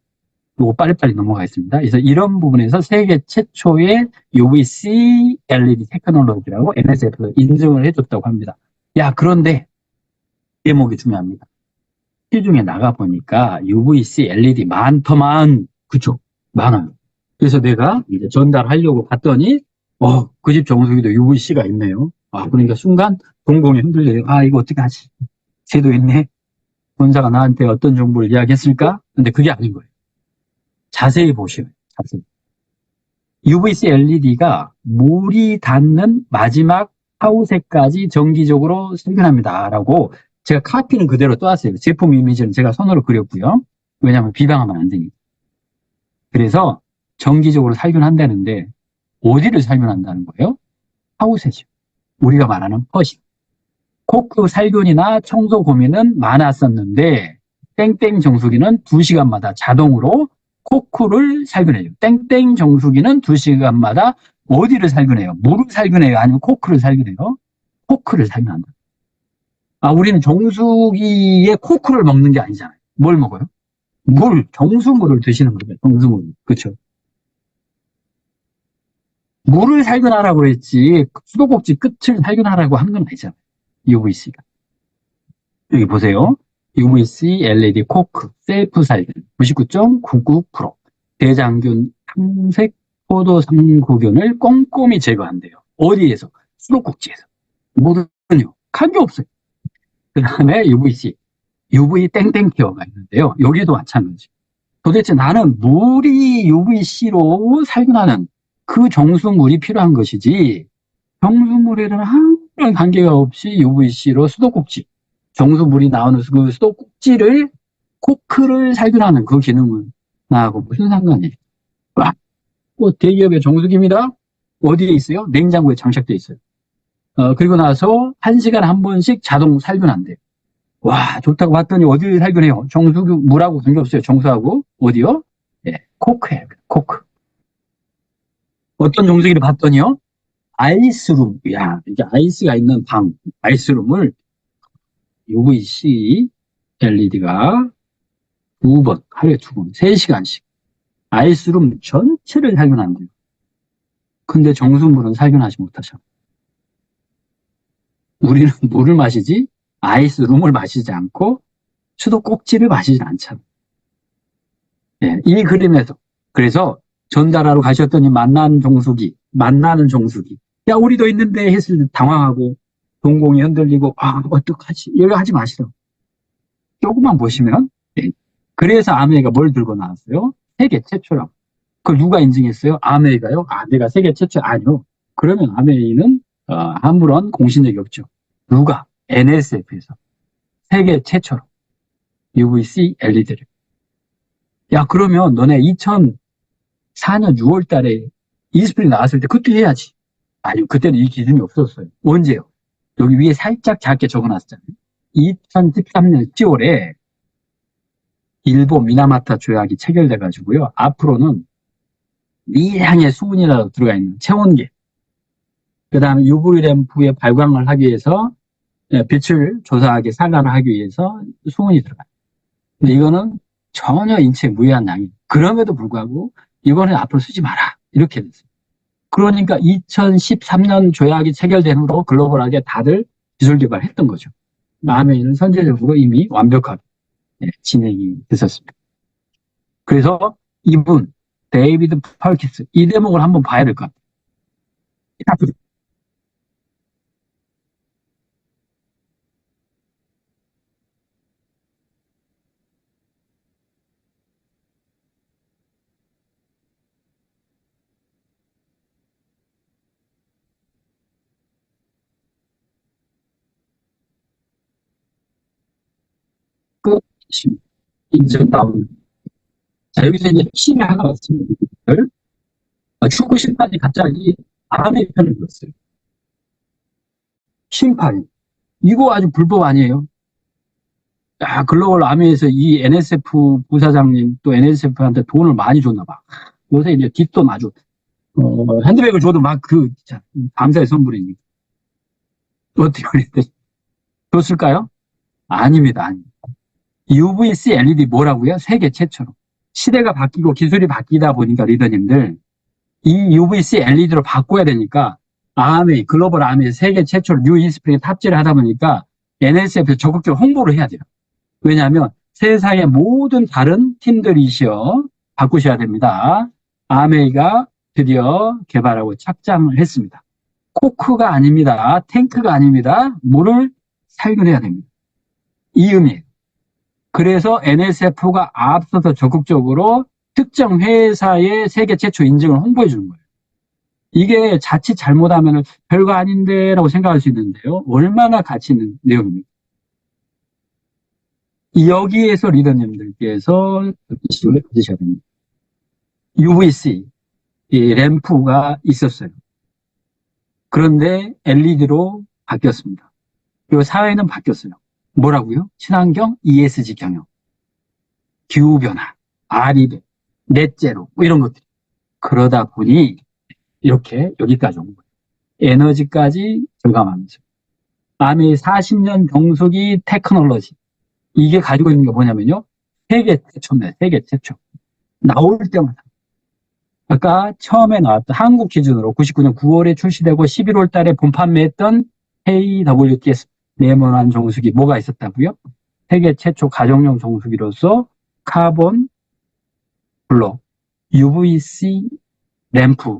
S1: 이거 빨리빨리 넘어가겠습니다. 그래서 이런 부분에서 세계 최초의 UVC LED 테크놀로지라고 NSF가 인증을 해줬다고 합니다. 야, 그런데 제목이 중요합니다. 시중에 나가보니까 UVC LED 많더만, 그쵸? 많아요. 그래서 내가 이제 전달하려고 봤더니 그 집 정수기도 UVC가 있네요. 그러니까 순간 동공이 흔들려요. 이거 어떻게 하지? 쟤도 있네. 본사가 나한테 어떤 정보를 이야기했을까? 근데 그게 아닌 거예요. 자세히 보시면, 자세히. UVC LED가 물이 닿는 마지막 하우색까지 정기적으로 살균합니다. 라고 제가 카피는 그대로 떠왔어요. 제품 이미지는 제가 손으로 그렸고요. 왜냐하면 비방하면 안 되니까. 그래서 정기적으로 살균한다는데 어디를 살균한다는 거예요? 하우세죠. 우리가 말하는 퍼시. 코크 살균이나 청소 고민은 많았었는데 땡땡 정수기는 2시간마다 자동으로 코크를 살균해요. 땡땡 정수기는 2시간마다 어디를 살균해요? 물을 살균해요? 아니면 코크를 살균해요? 코크를 살균한다. 우리는 정수기에 코크를 먹는 게 아니잖아요. 뭘 먹어요? 정수물을 드시는 거예요. 정수물. 그렇죠? 물을 살균하라고 그랬지 수도꼭지 끝을 살균하라고 한 건 아니잖아요. UVC가. 여기 보세요. UVC LED 코크 셀프 살균 99.99%. 대장균, 탐색, 포도상구균을 꼼꼼히 제거한대요. 어디에서? 수도꼭지에서. 물은요? 간 게 없어요. 그 다음에 UVC, UV 땡땡 케어가 있는데요. 여기도 마찬가지. 도대체 나는 물이 UVC로 살균하는 그 정수물이 필요한 것이지 정수물에는 아무런 관계가 없이 UVC로 수도꼭지 정수물이 나오는 그 수도꼭지를 코크를 살균하는 그 기능은 나하고 무슨 상관이에요? 대기업의 정수기입니다. 어디에 있어요? 냉장고에 장착되어 있어요. 그리고 나서 1시간에 한 번씩 자동 살균한대요. 와, 좋다고 봤더니 어디를 살균해요? 정수기 물하고 관계없어요. 정수하고 어디요? 네, 코크예요. 코크. 어떤 정수기를 봤더니요? 아이스룸. 야, 이게 아이스가 있는 방, 아이스룸을 UVC LED가 2번, 하루에 2번, 3시간씩 아이스룸 전체를 살균한대요. 근데 정수물은 살균하지 못하죠. 우리는 물을 마시지 아이스룸을 마시지 않고 수도꼭지를 마시지 않잖아요. 예, 이 그림에서 그래서 전달하러 가셨더니 만나는 정수기. 야, 우리도 있는데 했을 때 당황하고 동공이 흔들리고 어떡하지? 이거 하지 마시라고. 조금만 보시면 그래서 아메이가 뭘 들고 나왔어요? 세계 최초라고. 그걸 누가 인증했어요? 아메이가요? 내가 세계 최초 아니요. 그러면 아메이는 아무런 공신력이 없죠. 누가? NSF에서 세계 최초로 UVC LED를. 야, 그러면 너네 2004년 6월 달에 이스프링 나왔을 때 그때 해야지. 아니, 그때는 이 기준이 없었어요. 언제요? 여기 위에 살짝 작게 적어놨잖아요. 2013년 10월에 일본 미나마타 조약이 체결돼가지고요. 앞으로는 미량의 수분이라도 들어가 있는 체온계, 그 다음에 UV 램프의 발광을 하기 위해서 빛을 조사하게 산란하기 위해서 수은이 들어가요. 근데 이거는 전혀 인체에 무해한 양이. 그럼에도 불구하고 이거는 앞으로 쓰지 마라. 이렇게 됐어요. 그러니까 2013년 조약이 체결된 후로 글로벌하게 다들 기술 개발했던 거죠. 다음에는 선제적으로 이미 완벽하게 진행이 됐었습니다. 그래서 이분, 데이비드 펄키스, 이 대목을 한번 봐야 될 것 같아요. 그, 이제 나오는. 자, 여기서 이제 핵심이 하나 왔습니다. 축구 심판이 갑자기 아람의 편을 들었어요. 심판이. 이거 아주 불법 아니에요? 야, 글로벌 아미에서 이 NSF 부사장님 또 NSF한테 돈을 많이 줬나 봐. 요새 이제 뒷돈 아주, 핸드백을 줘도 막 감사의 선물이니까. 어떻게 그랬대? 줬을까요? 아닙니다. 아닙니다. UVC LED 뭐라고요? 세계 최초로. 시대가 바뀌고 기술이 바뀌다 보니까 리더님들, 이 UVC LED로 바꿔야 되니까, 글로벌 아미 세계 최초로 뉴 이스프링에 탑재를 하다 보니까 NSF에 적극적으로 홍보를 해야 돼요. 왜냐하면 세상의 모든 다른 팀들이시여 바꾸셔야 됩니다. 아메이가 드디어 개발하고 착장을 했습니다. 코크가 아닙니다. 탱크가 아닙니다. 물을 살균해야 됩니다. 이 의미예요. 그래서 NSF가 앞서서 적극적으로 특정 회사의 세계 최초 인증을 홍보해 주는 거예요. 이게 자칫 잘못하면 별거 아닌데 라고 생각할 수 있는데요. 얼마나 가치 있는 내용입니까? 여기에서 리더님들께서 지식을 가지셔야 됩니다. UVC, 이 램프가 있었어요. 그런데 LED로 바뀌었습니다. 그리고 사회는 바뀌었어요. 뭐라고요? 친환경 ESG 경영, 기후변화, RE, 넷제로, 뭐 이런 것들. 그러다 보니 이렇게 여기까지 온 거예요. 에너지까지 절감하면서. 아미 40년 경수기 테크놀로지. 이게 가지고 있는 게 뭐냐면요. 세계 최초입니다. 세계 최초. 나올 때마다. 아까 처음에 나왔던 한국 기준으로 99년 9월에 출시되고 11월 달에 본판매했던 KWTS 네모난 정수기 뭐가 있었다고요? 세계 최초 가정용 정수기로서 카본 블록, UVC 램프,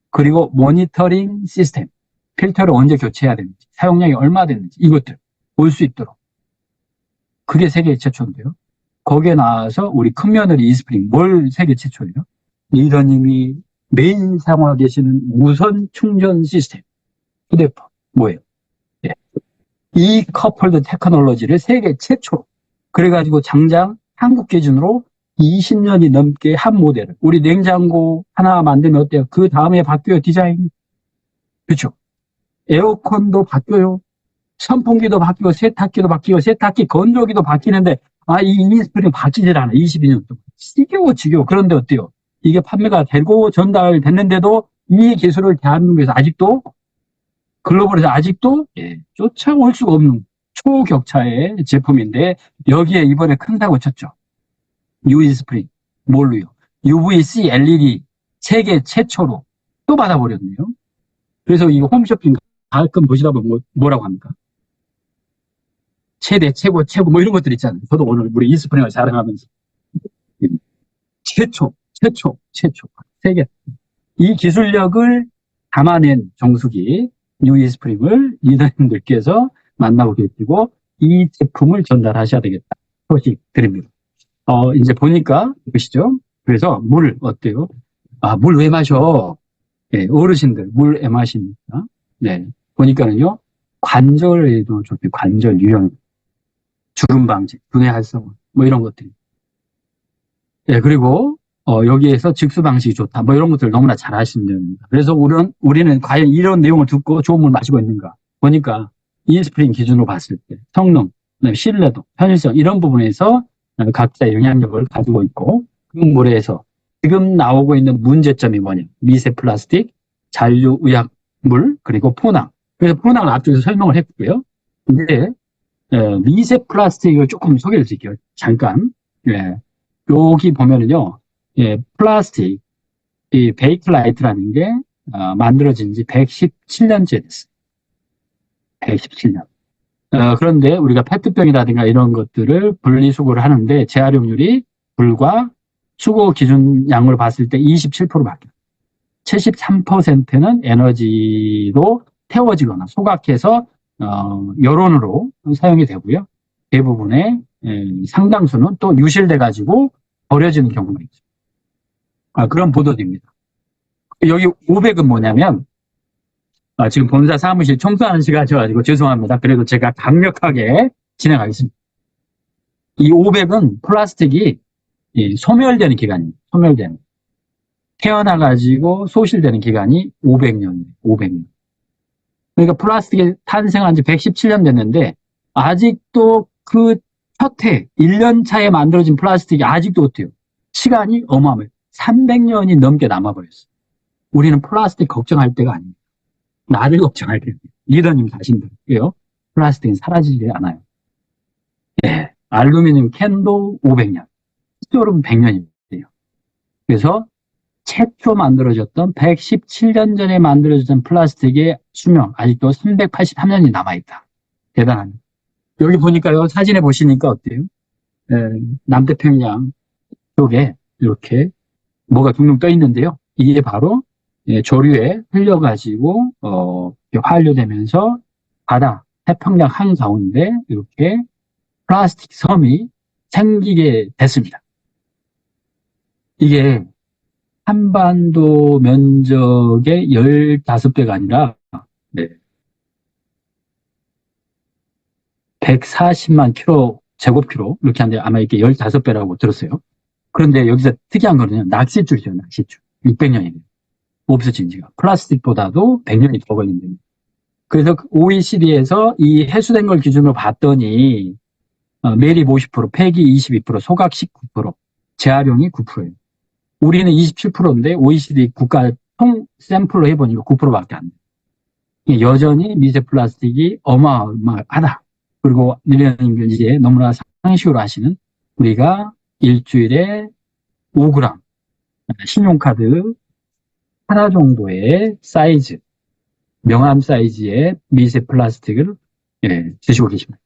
S1: 그리고 모니터링 시스템, 필터를 언제 교체해야 되는지, 사용량이 얼마 되는지 이것들 볼 수 있도록. 그게 세계 최초인데요. 거기에 나와서 우리 큰 며느리 이스프링 뭘 세계 최초예요? 리더님이 메인 사용하고 계시는 무선 충전 시스템, 휴대폰 뭐예요? 네. 이 커플드 테크놀로지를 세계 최초. 그래가지고 장장 한국 기준으로 20년이 넘게 한 모델을, 우리 냉장고 하나 만들면 어때요? 그 다음에 바뀌어요, 디자인이. 그렇죠? 에어컨도 바뀌어요. 선풍기도 바뀌고, 세탁기도 바뀌고, 세탁기 건조기도 바뀌는데, 이 이니스프링 바뀌질 않아. 22년 동안. 지겨워. 그런데 어때요? 이게 판매가 되고 전달됐는데도 이 기술을 대한민국에서 아직도, 글로벌에서 아직도, 쫓아올 수가 없는 초격차의 제품인데, 여기에 이번에 큰 사고 쳤죠. UV스프링, 뭘로요? UVC LED 세계 최초로 또 받아버렸네요. 그래서 이거 홈쇼핑 가끔 보시다 보면 뭐라고 합니까? 최대, 최고 뭐 이런 것들 있잖아요. 저도 오늘 우리 이스프링을 자랑하면서 최초. 세계. 이 기술력을 담아낸 정수기 뉴이스프링을 리더님들께서 만나고 계시고 이 제품을 전달하셔야 되겠다. 소식 드립니다. 이제 보니까 보시죠. 그래서 물 어때요? 물 왜 마셔? 네, 어르신들 물 왜 마십니까? 네, 보니까는요 관절에도 좋대. 관절 유형, 주름 방지, 두뇌 활성화 뭐 이런 것들이. 네, 그리고 여기에서 직수 방식이 좋다. 뭐 이런 것들 너무나 잘 아시는 내용입니다. 그래서 우리는 과연 이런 내용을 듣고 좋은 물 마시고 있는가? 보니까 이스프링 기준으로 봤을 때 성능, 신뢰도, 편의성 이런 부분에서 각자의 영향력을 가지고 있고 그 물에서 지금 나오고 있는 문제점이 뭐냐? 미세 플라스틱, 잔류 의약물, 그리고 포낭. 그래서 포낭을 앞쪽에서 설명을 했고요. 근데 미세 플라스틱을 조금 소개를 드릴게요. 잠깐. 예. 여기 보면은요, 예, 플라스틱, 이 베이클라이트라는 게 만들어진 지 117년째 됐어요. 117년. 그런데 우리가 페트병이라든가 이런 것들을 분리수거를 하는데 재활용률이 불과 수거 기준량을 봤을 때 27%밖에. 73%는 에너지로 태워지거나 소각해서 여론으로 사용이 되고요. 대부분의 상당수는 또 유실돼 가지고 버려지는 경우가 있죠. 그런 보도입니다. 여기 500은 뭐냐면 지금 본사 사무실 청소하는 시간 가져가지고 죄송합니다. 그래도 제가 강력하게 진행하겠습니다. 이 500은 플라스틱이 소멸되는 기간입니다. 소멸되는. 태어나가지고 소실되는 기간이 500년이에요. 500년. 그러니까 플라스틱이 탄생한 지 117년 됐는데 아직도 그 첫해 1년 차에 만들어진 플라스틱이 아직도 어때요? 시간이 어마어마해요. 300년이 넘게 남아버렸어요. 우리는 플라스틱 걱정할 때가 아닙니다. 나를 걱정할 때예요. 리더님 자신들이요. 플라스틱은 사라지지 않아요. 예, 알루미늄 캔도 500년, 스티로는 100년이에요. 그래서 최초 만들어졌던 117년 전에 만들어졌던 플라스틱의 수명 아직도 383년이 남아있다. 대단합니다. 여기 보니까요, 사진에 보시니까 어때요? 남태평양 쪽에 이렇게 뭐가 둥둥 떠 있는데요. 이게 바로 조류에 흘려가지고 환류되면서 바다 태평양 한가운데 이렇게 플라스틱 섬이 생기게 됐습니다. 이게 한반도 면적의 15배가 아니라 140만 제곱키로 이렇게 하는데 아마 이게 15배라고 들었어요. 그런데 여기서 특이한 거는요. 낚싯줄이죠. 낚싯줄. 600년이에요. 없어진 지가. 플라스틱보다도 100년이 더 걸린대요. 그래서 OECD에서 이 해수된 걸 기준으로 봤더니 매립 50%, 폐기 22%, 소각 19%, 재활용이 9%예요. 우리는 27%인데 OECD 국가 총 샘플로 해보니까 9%밖에 안 돼요. 여전히 미세 플라스틱이 어마어마하다. 그리고 밀리언님 이제 너무나 상식으로 하시는 우리가 일주일에 5g 신용카드 하나 정도의 사이즈, 명함 사이즈의 미세 플라스틱을 드시고 계십니다.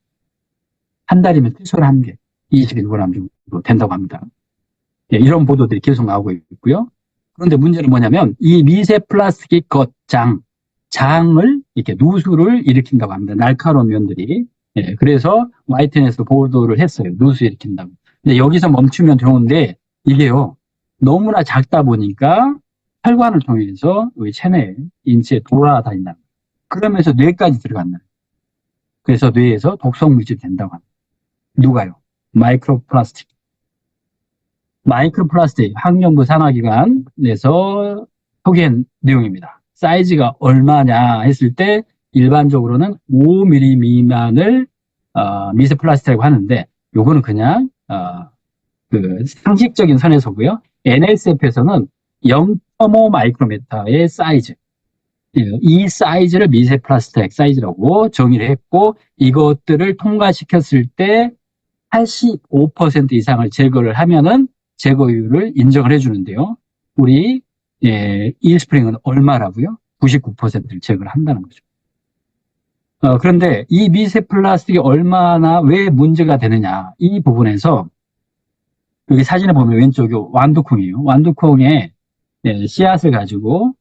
S1: 한 달이면 퇴소를 한 개, 21g 정도 된다고 합니다. 이런 보도들이 계속 나오고 있고요. 그런데 문제는 뭐냐면 이 미세 플라스틱의 장을 이렇게 누수를 일으킨다고 합니다. 날카로운 면들이. 그래서 YTN에서 보도를 했어요. 누수 일으킨다고. 근데 여기서 멈추면 좋은데 이게요. 너무나 작다 보니까 혈관을 통해서 우리 체내 인체에 돌아다닌다. 그러면서 뇌까지 들어간다. 그래서 뇌에서 독성 물질이 된다고 합니다. 누가요? 마이크로 플라스틱. 환경부 산하기관에서 소개한 내용입니다. 사이즈가 얼마냐 했을 때 일반적으로는 5mm 미만을 미세 플라스틱이라고 하는데 요거는 그냥 그 상식적인 선에서고요. NSF에서는 0.5 마이크로미터의 사이즈, 이 사이즈를 미세 플라스틱 사이즈라고 정의를 했고 이것들을 통과시켰을 때 85% 이상을 제거를 하면은 제거율을 인정을 해주는데요. 우리 일스프링은 얼마라고요? 99%를 제거를 한다는 거죠. 그런데 이 미세 플라스틱이 얼마나 왜 문제가 되느냐 이 부분에서 여기 사진에 보면 왼쪽이 완두콩이에요. 완두콩에 씨앗을 가지고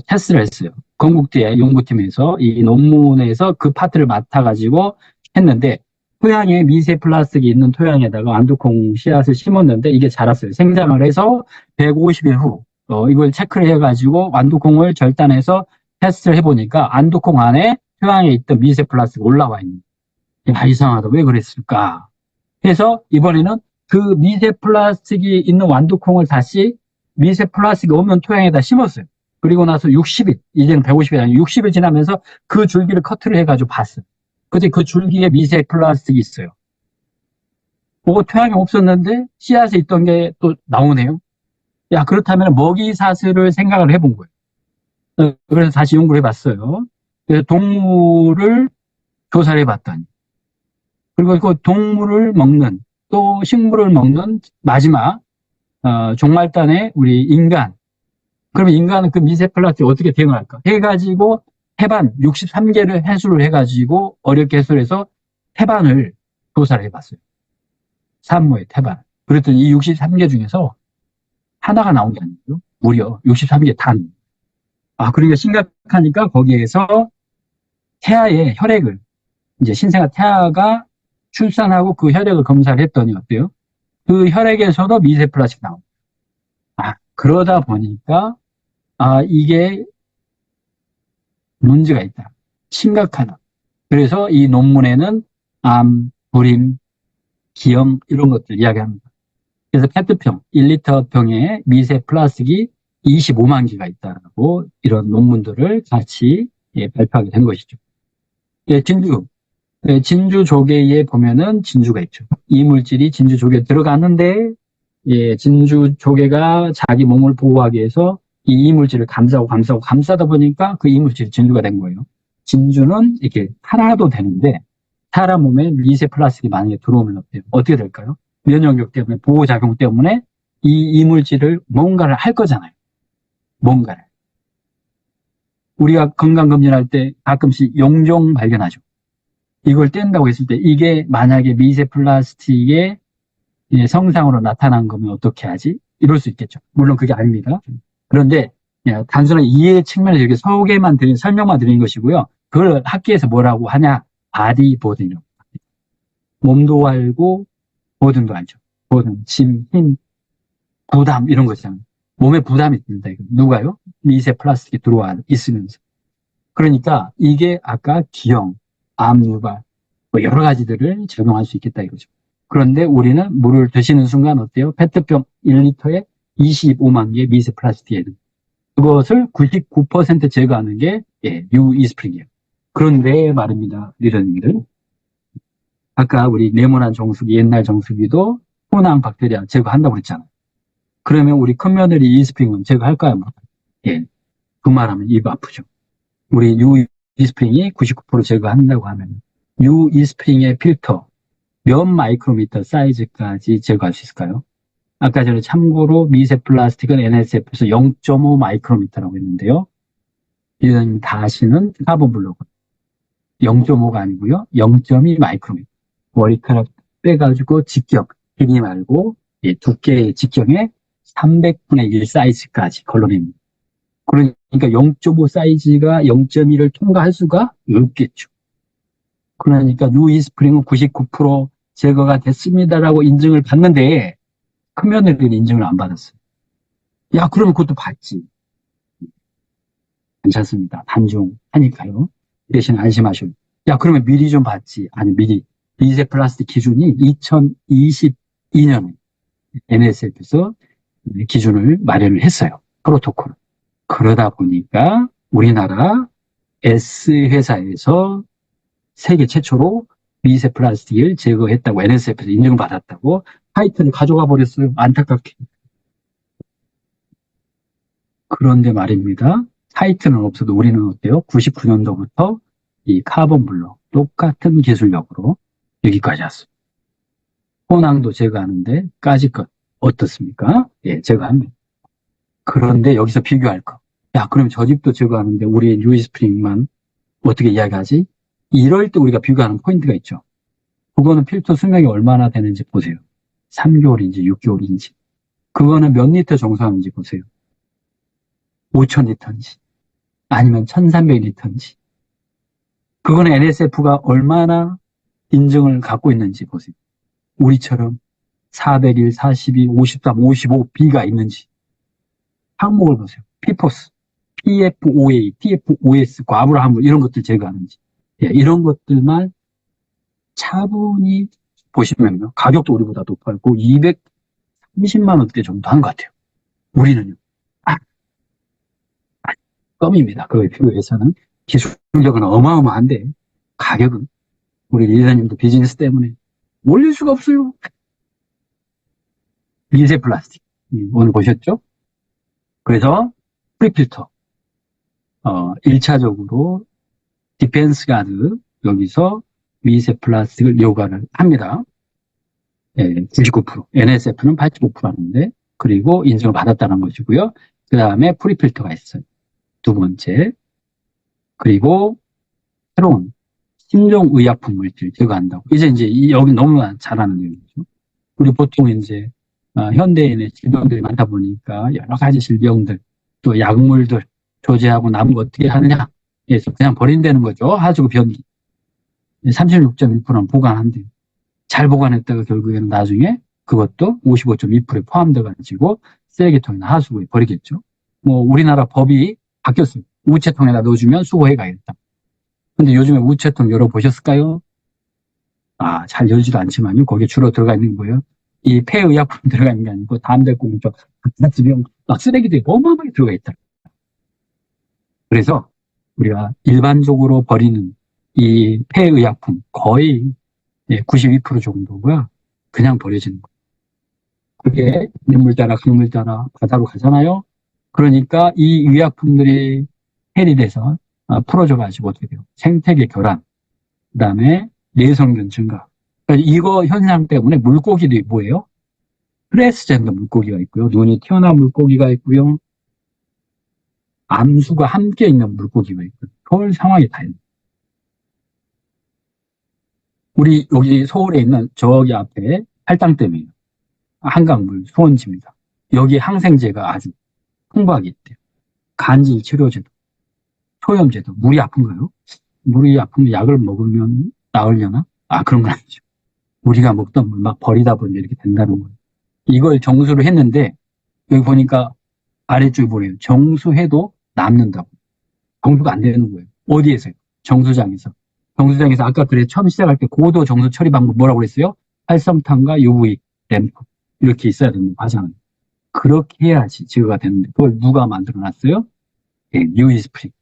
S1: 테스트를 했어요. 건국대 연구팀에서 이 논문에서 그 파트를 맡아가지고 했는데 토양에 미세 플라스틱이 있는 토양에다가 완두콩 씨앗을 심었는데 이게 자랐어요. 생장을 해서 150일 후 이걸 체크를 해가지고 완두콩을 절단해서 테스트를 해보니까 완두콩 안에 토양에 있던 미세 플라스틱이 올라와 있는 거예요. 야, 이상하다. 왜 그랬을까? 그래서 이번에는 그 미세 플라스틱이 있는 완두콩을 다시 미세 플라스틱이 없는 토양에다 심었어요. 그리고 나서 60일, 이제는 150일이 아니고 60일 지나면서 그 줄기를 커트를 해가지고 봤어요. 근데 그 줄기에 미세 플라스틱이 있어요. 그거 토양에 없었는데 씨앗에 있던 게 또 나오네요. 야, 그렇다면 먹이 사슬을 생각을 해본 거예요. 그래서 다시 연구를 해봤어요. 그래서 동물을 조사를 해봤더니, 그리고 그 동물을 먹는, 또 식물을 먹는 마지막, 종말단에 우리 인간, 그러면 인간은 그 미세 플라스틱 어떻게 대응할까? 해가지고 해반 63개를 해수를 해가지고 어렵게 해수해서 태반을 조사를 해봤어요. 산모의 태반. 그랬더니 이 63개 중에서 하나가 나온 게 아니고요. 무려 63개 단. 그러니까 심각하니까 거기에서 태아의 혈액을, 이제 신생아 태아가 출산하고 그 혈액을 검사를 했더니 어때요? 그 혈액에서도 미세 플라스틱 나옵니다. 그러다 보니까, 이게 문제가 있다. 심각하다. 그래서 이 논문에는 암, 불임, 기형 이런 것들 이야기합니다. 그래서 페트병, 1리터 병에 미세 플라스틱이 25만 개가 있다고 이런 논문들을 같이 발표하게 된 것이죠. 진주 조개에 보면은 진주가 있죠. 이물질이 진주 조개에 들어가는데 진주 조개가 자기 몸을 보호하기 위해서 이 이물질을 감싸다 보니까 그 이물질이 진주가 된 거예요. 진주는 이렇게 살아도 되는데 사람 몸에 미세 플라스틱이 만약에 들어오면 어떻게 될까요? 면역력 때문에, 보호작용 때문에 이 이물질을 뭔가를 할 거잖아요. 뭔가를. 우리가 건강검진할 때 가끔씩 용종 발견하죠. 이걸 뗀다고 했을 때 이게 만약에 미세 플라스틱의 성상으로 나타난 거면 어떻게 하지? 이럴 수 있겠죠. 물론 그게 아닙니다. 그런데 단순한 이해 측면에서 이렇게 설명만 드리는 것이고요. 그걸 학계에서 뭐라고 하냐? 바디보딩이라고. 몸도 알고 보등도 알죠. 보등, 짐, 힘, 부담 이런 거 있잖아요. 몸에 부담이 듭니다. 누가요? 미세 플라스틱이 들어와 있으면서. 그러니까 이게 아까 기형, 암 유발, 뭐 여러 가지들을 적용할 수 있겠다 이거죠. 그런데 우리는 물을 드시는 순간 어때요? 페트병 1리터에 25만 개의 미세 플라스틱이에요. 그것을 99% 제거하는 게 뉴이스프링이에요. 그런데 말입니다, 리더님들. 아까 우리 네모난 정수기, 옛날 정수기도 혼항 박테리아 제거한다고 그랬잖아요. 그러면 우리 큰며느리 이스프링은 제거할까요? 그 말하면 입 아프죠. 우리 뉴이스프링이 99% 제거한다고 하면 뉴이스프링의 필터 몇 마이크로미터 사이즈까지 제거할 수 있을까요? 아까 전에 참고로 미세 플라스틱은 NSF에서 0.5 마이크로미터라고 했는데요. 리더님 다시는 카본 블록은 0.5가 아니고요. 0.2 마이크로미터. 머리카락 빼가지고 직경, 길이 말고 두께의 직경에 300분의 1 사이즈까지 걸러냅니다. 그러니까 0.5 사이즈가 0.2를 통과할 수가 없겠죠. 그러니까 뉴이스프링은 99% 제거가 됐습니다라고 인증을 받는데 큰며느리는 인증을 안 받았어요. 그러면 그것도 받지. 괜찮습니다. 단종하니까요. 대신 안심하셔요. 그러면 미리 좀 받지. 아니, 미리. 미세 플라스틱 기준이 2022년에 NSF에서 기준을 마련을 했어요. 프로토콜. 그러다 보니까 우리나라 S회사에서 세계 최초로 미세 플라스틱을 제거했다고 NSF에서 인증을 받았다고 타이틀을 가져가 버렸어요. 안타깝게. 그런데 말입니다. 타이틀은 없어도 우리는 어때요? 99년도부터 이 카본 블록 똑같은 기술력으로 여기까지 왔어요. 혼항도 제거하는데 까짓 것 어떻습니까? 제거합니다. 그런데 여기서 비교할 거. 그럼 저 집도 제거하는데 우리 뉴이스프링만 어떻게 이야기하지? 이럴 때 우리가 비교하는 포인트가 있죠. 그거는 필터 수명이 얼마나 되는지 보세요. 3개월인지 6개월인지. 그거는 몇 리터 정수하는지 보세요. 5,000리터인지 아니면 1,300리터인지. 그거는 NSF가 얼마나 인증을 갖고 있는지 보세요. 우리처럼 401, 42, 53, 55B가 있는지. 항목을 보세요. PFOS, PFOA, TFOS, 과부라함물 이런 것들 제거하는지. 이런 것들만 차분히 보시면요. 가격도 우리보다 높았고 230만 원대 정도 하는 것 같아요. 우리는요. 껌입니다. 그거에 비교해서는 기술력은 어마어마한데 가격은 우리 리더님도 비즈니스 때문에 올릴 수가 없어요. 미세 플라스틱 오늘 보셨죠? 그래서 프리필터 1차적으로 디펜스 가드 여기서 미세 플라스틱을 요구를 합니다. 99%. NSF는 85% 하는데, 그리고 인증을 받았다는 것이고요. 그 다음에 프리필터가 있어요. 두 번째. 그리고 새로운 심종의약품 물질 제거한다고. 이제 여기 너무 잘하는 내용이죠. 우리 보통 이제 현대인의 질병들이 많다 보니까 여러 가지 질병들, 또 약물들 조제하고 남은 거 어떻게 하느냐 해서 그냥 버린다는 거죠. 하수구 변기. 36.1%는 보관한대요. 잘 보관했다가 결국에는 나중에 그것도 55.2%에 포함돼 가지고 쓰레기통이나 하수구에 버리겠죠. 뭐 우리나라 법이 바뀌었어요. 우체통에다 넣어주면 수거해 가야겠다. 근데 요즘에 우체통 열어보셨을까요? 잘 열지도 않지만요. 거기에 주로 들어가 있는 거예요. 이 폐의약품 들어가 있는 게 아니고 담배꽁초, 각종 막 쓰레기들이 어마어마하게 들어가 있다. 그래서 우리가 일반적으로 버리는 이 폐의약품 거의 92% 정도가 그냥 버려지는 거예요. 그게 눈물 따라 강물 따라 바다로 가잖아요. 그러니까 이 의약품들이 해리돼서 풀어져가지고 어떻게 돼요? 생태계 교란, 그 다음에 내성균 증가. 그러니까 이거 현상 때문에 물고기들이 뭐예요? 트랜스젠더 물고기가 있고요. 눈이 튀어나온 물고기가 있고요. 암수가 함께 있는 물고기가 있고요. 그런 상황이 다 있는. 우리 여기 서울에 있는 저기 앞에 팔당댐이에요. 한강물 수원지입니다. 여기 항생제가 아주 풍부하게 있대요. 간질 치료제도, 소염제도. 물이 아픈가요? 물이 아프면 약을 먹으면 나으려나? 그런 건 아니죠. 우리가 먹던 물 막 버리다 보니 이렇게 된다는 거예요. 이걸 정수를 했는데 여기 보니까 아래쪽에 보래요. 정수해도 남는다고. 정수가 안 되는 거예요. 어디에서요? 정수장에서. 정수장에서 아까 그래 처음 시작할 때 고도 정수 처리 방법 뭐라고 그랬어요? 활성탄과 UV 램프 이렇게 있어야 되는 과정은. 그렇게 해야지 제거가 되는데 그걸 누가 만들어 놨어요? 뉴 이스프링.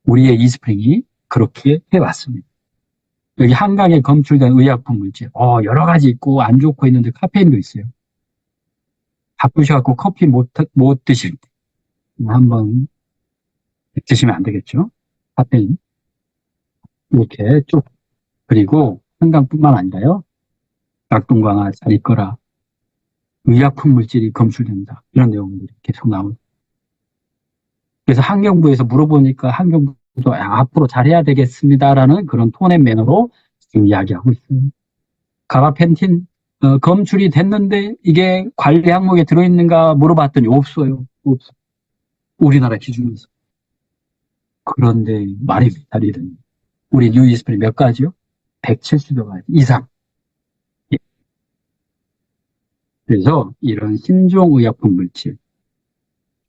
S1: 우리의 이스프링이 그렇게 해왔습니다. 여기 한강에 검출된 의약품 물질 여러 가지 있고 안 좋고 있는데 카페인도 있어요. 바쁘셔갖고 커피 못 드실 때 한번 드시면 안 되겠죠? 카페인 이렇게 쭉. 그리고 한강뿐만 아니라요. 낙동강화 잘 있거라. 의약품 물질이 검출된다. 이런 내용들이 계속 나옵니다. 그래서 환경부에서 물어보니까 환경부도 앞으로 잘해야 되겠습니다라는 그런 톤의 매너로 지금 이야기하고 있습니다. 가바펜틴 검출이 됐는데 이게 관리 항목에 들어있는가 물어봤더니 없어요. 없어. 우리나라 기준에서. 그런데 말이 미달이더니 우리 뉴 이스프린 몇 가지요? 170여 가지 이상. 그래서 이런 신종의약품 물질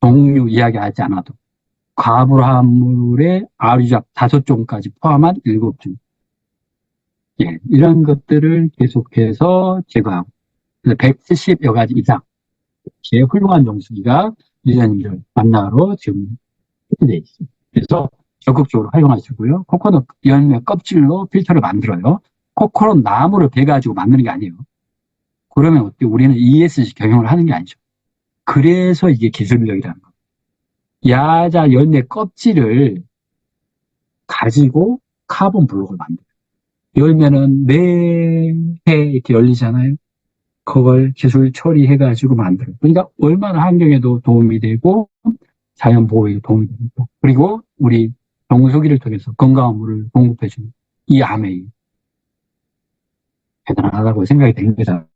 S1: 종류 이야기하지 않아도 과불화물의 아류작 5종까지 포함한 7종. 이런 것들을 계속해서 제거하고 170여 가지 이상 이렇게 훌륭한 정수기가 유저님들 만나러 지금 되어 있습니다. 그래서 적극적으로 활용하시고요. 코코넛 열매 껍질로 필터를 만들어요. 코코넛 나무를 베가지고 만드는 게 아니에요. 그러면 어때? 우리는 ESG 경영을 하는 게 아니죠. 그래서 이게 기술력이라는 거예요. 야자 열매 껍질을 가지고 카본 블록을 만들어요. 열매는 매해 이렇게 열리잖아요. 그걸 기술 처리해가지고 만들어요. 그러니까 얼마나 환경에도 도움이 되고 자연 보호에도 도움이 됩니다. 그리고 우리 정수기를 통해서 건강한 물을 공급해주는 이 아메이 대단하다고 생각이 됩니다.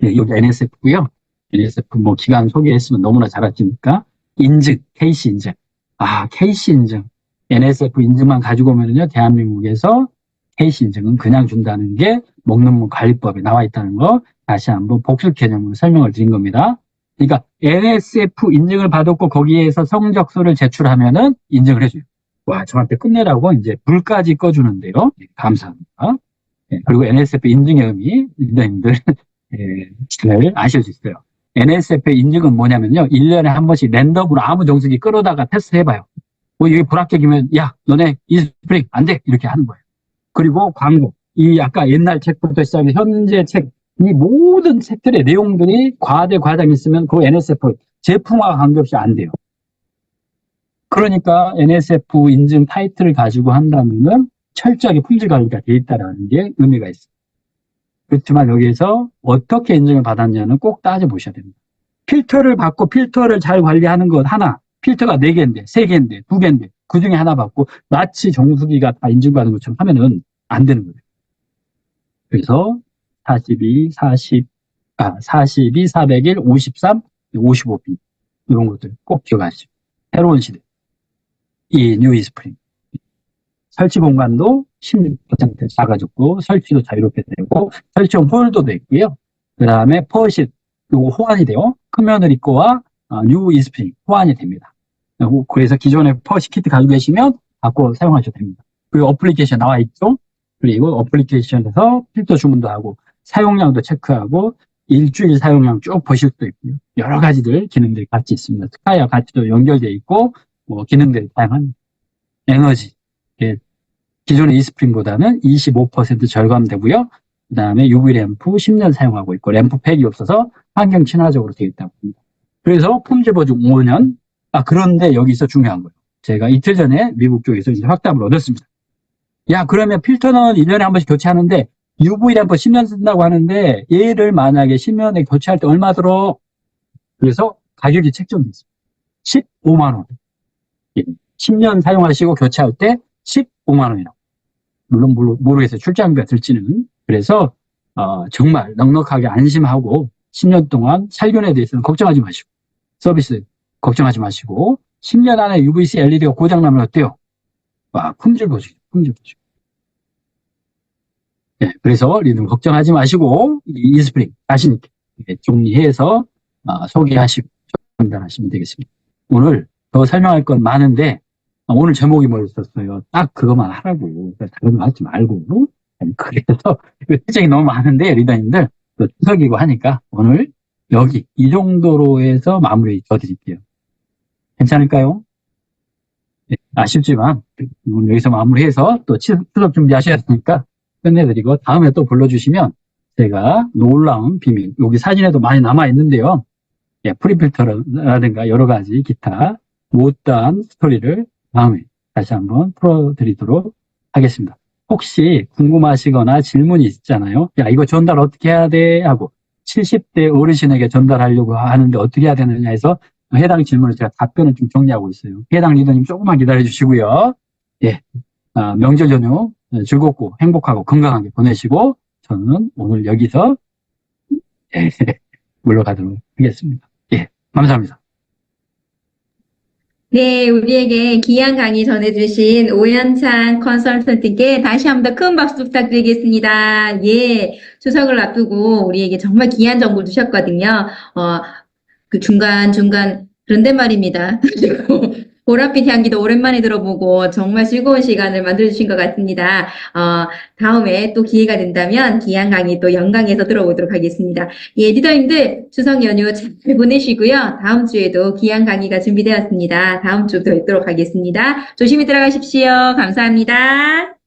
S1: 여기 NSF고요. NSF 기간 소개했으면 너무나 잘 아시니까 인증, KC 인증. KC 인증. NSF 인증만 가지고 오면요, 대한민국에서 KC 인증은 그냥 준다는 게 먹는 관리법에 나와 있다는 거 다시 한번 복수 개념으로 설명을 드린 겁니다. 그러니까 NSF 인증을 받았고 거기에서 성적서를 제출하면은 인증을 해줘요. 저한테 끝내라고 이제 불까지 꺼주는데요. 감사합니다. 그리고 NSF 인증의 의미, 리더님들 잘 아실 수 있어요. NSF 인증은 뭐냐면요. 1년에 한 번씩 랜덤으로 아무 정수기 끌어다가 테스트 해봐요. 이게 불합격이면 야 너네 이스프링 안 돼 이렇게 하는 거예요. 그리고 광고, 이 아까 옛날 책부터 시작해서 현재 책, 이 모든 책들의 내용들이 과대 과장이 있으면 그 NSF 제품화가 관계없이 안 돼요. 그러니까 NSF 인증 타이틀을 가지고 한다면은 철저하게 품질 관리가 돼 있다라는 게 의미가 있습니다. 그렇지만 여기에서 어떻게 인증을 받았냐는 꼭 따져보셔야 됩니다. 필터를 받고 필터를 잘 관리하는 것 하나, 필터가 4개인데, 3개인데, 2개인데, 그 중에 하나 받고 마치 정수기가 다 인증받은 것처럼 하면은 안 되는 거예요. 그래서 42, 401, 53, 55B 이런 것들 꼭 기억하시죠. 새로운 시대. 이 뉴 이스프링. 설치 공간도 16% 작아졌고 설치도 자유롭게 되고 설치용 홀더도 있고요. 그 다음에 퍼시 요거 호환이 돼요. 크면을 입고와 뉴 이스프링 호환이 됩니다. 그래서 기존의 퍼시 키트 가지고 계시면 바꿔 사용하셔도 됩니다. 그리고 어플리케이션 나와 있죠. 그리고 어플리케이션에서 필터 주문도 하고 사용량도 체크하고 일주일 사용량 쭉 보실 수도 있고요. 여러 가지들 기능들이 같이 있습니다. 특화와 같이 또 연결되어 있고 기능들이 다양한 에너지 기존의 이스프링보다는 25% 절감되고요. 그 다음에 UV 램프 10년 사용하고 있고 램프 팩이 없어서 환경 친화적으로 되어 있다고 합니다. 그래서 품질 보증 5년. 그런데 여기서 중요한 거예요. 제가 이틀 전에 미국 쪽에서 이제 확답을 얻었습니다. 야, 그러면 필터는 1년에 한 번씩 교체하는데 UV 램프 10년 쓴다고 하는데 얘를 만약에 10년에 교체할 때 얼마 들어? 그래서 가격이 책정돼 있습니다. 15만 원. 10년 사용하시고 교체할 때 15만 원이라고. 물론 모르겠어요. 출장비가 들지는. 그래서 정말 넉넉하게 안심하고 10년 동안 살균에 대해서는 걱정하지 마시고 서비스 걱정하지 마시고 10년 안에 UVC LED가 고장나면 어때요? 품질 보시죠. 품질 보시죠. 네, 그래서 리듬 걱정하지 마시고 이스프링 자신 있게 정리해서 소개하시고 전달하시면 되겠습니다. 오늘 더 설명할 건 많은데 오늘 제목이 뭐였었어요? 딱 그것만 하라고. 다른 거 하지 말고. 그래서 특징이 너무 많은데 리더님들 또 추석이고 하니까 오늘 여기 이 정도로 해서 마무리 줘드릴게요. 괜찮을까요? 네, 아쉽지만 오늘 여기서 마무리해서 또 추석 준비하셔야 되니까 끝내드리고 다음에 또 불러주시면 제가 놀라운 비밀 여기 사진에도 많이 남아있는데요. 예, 프리필터라든가 여러 가지 기타 못다한 스토리를 다음에 다시 한번 풀어드리도록 하겠습니다. 혹시 궁금하시거나 질문이 있잖아요. 야, 이거 전달 어떻게 해야 돼? 하고 70대 어르신에게 전달하려고 하는데 어떻게 해야 되느냐 해서 해당 질문을 제가 답변을 좀 정리하고 있어요. 해당 리더님 조금만 기다려 주시고요. 예, 명절 연휴 즐겁고 행복하고 건강하게 보내시고 저는 오늘 여기서 물러가도록 하겠습니다. 예, 감사합니다.
S3: 네, 우리에게 귀한 강의 전해주신 오현찬 컨설턴트께 다시 한 번 더 큰 박수 부탁드리겠습니다. 예, 추석을 앞두고 우리에게 정말 귀한 정보를 주셨거든요. 그 중간중간, 그런데 말입니다. 보랏빛 향기도 오랜만에 들어보고 정말 즐거운 시간을 만들어주신 것 같습니다. 다음에 또 기회가 된다면 귀한 강의 또 영광에서 들어보도록 하겠습니다. 예, 리더님들 추석 연휴 잘 보내시고요. 다음 주에도 귀한 강의가 준비되었습니다. 다음 주도 뵙도록 하겠습니다. 조심히 들어가십시오. 감사합니다.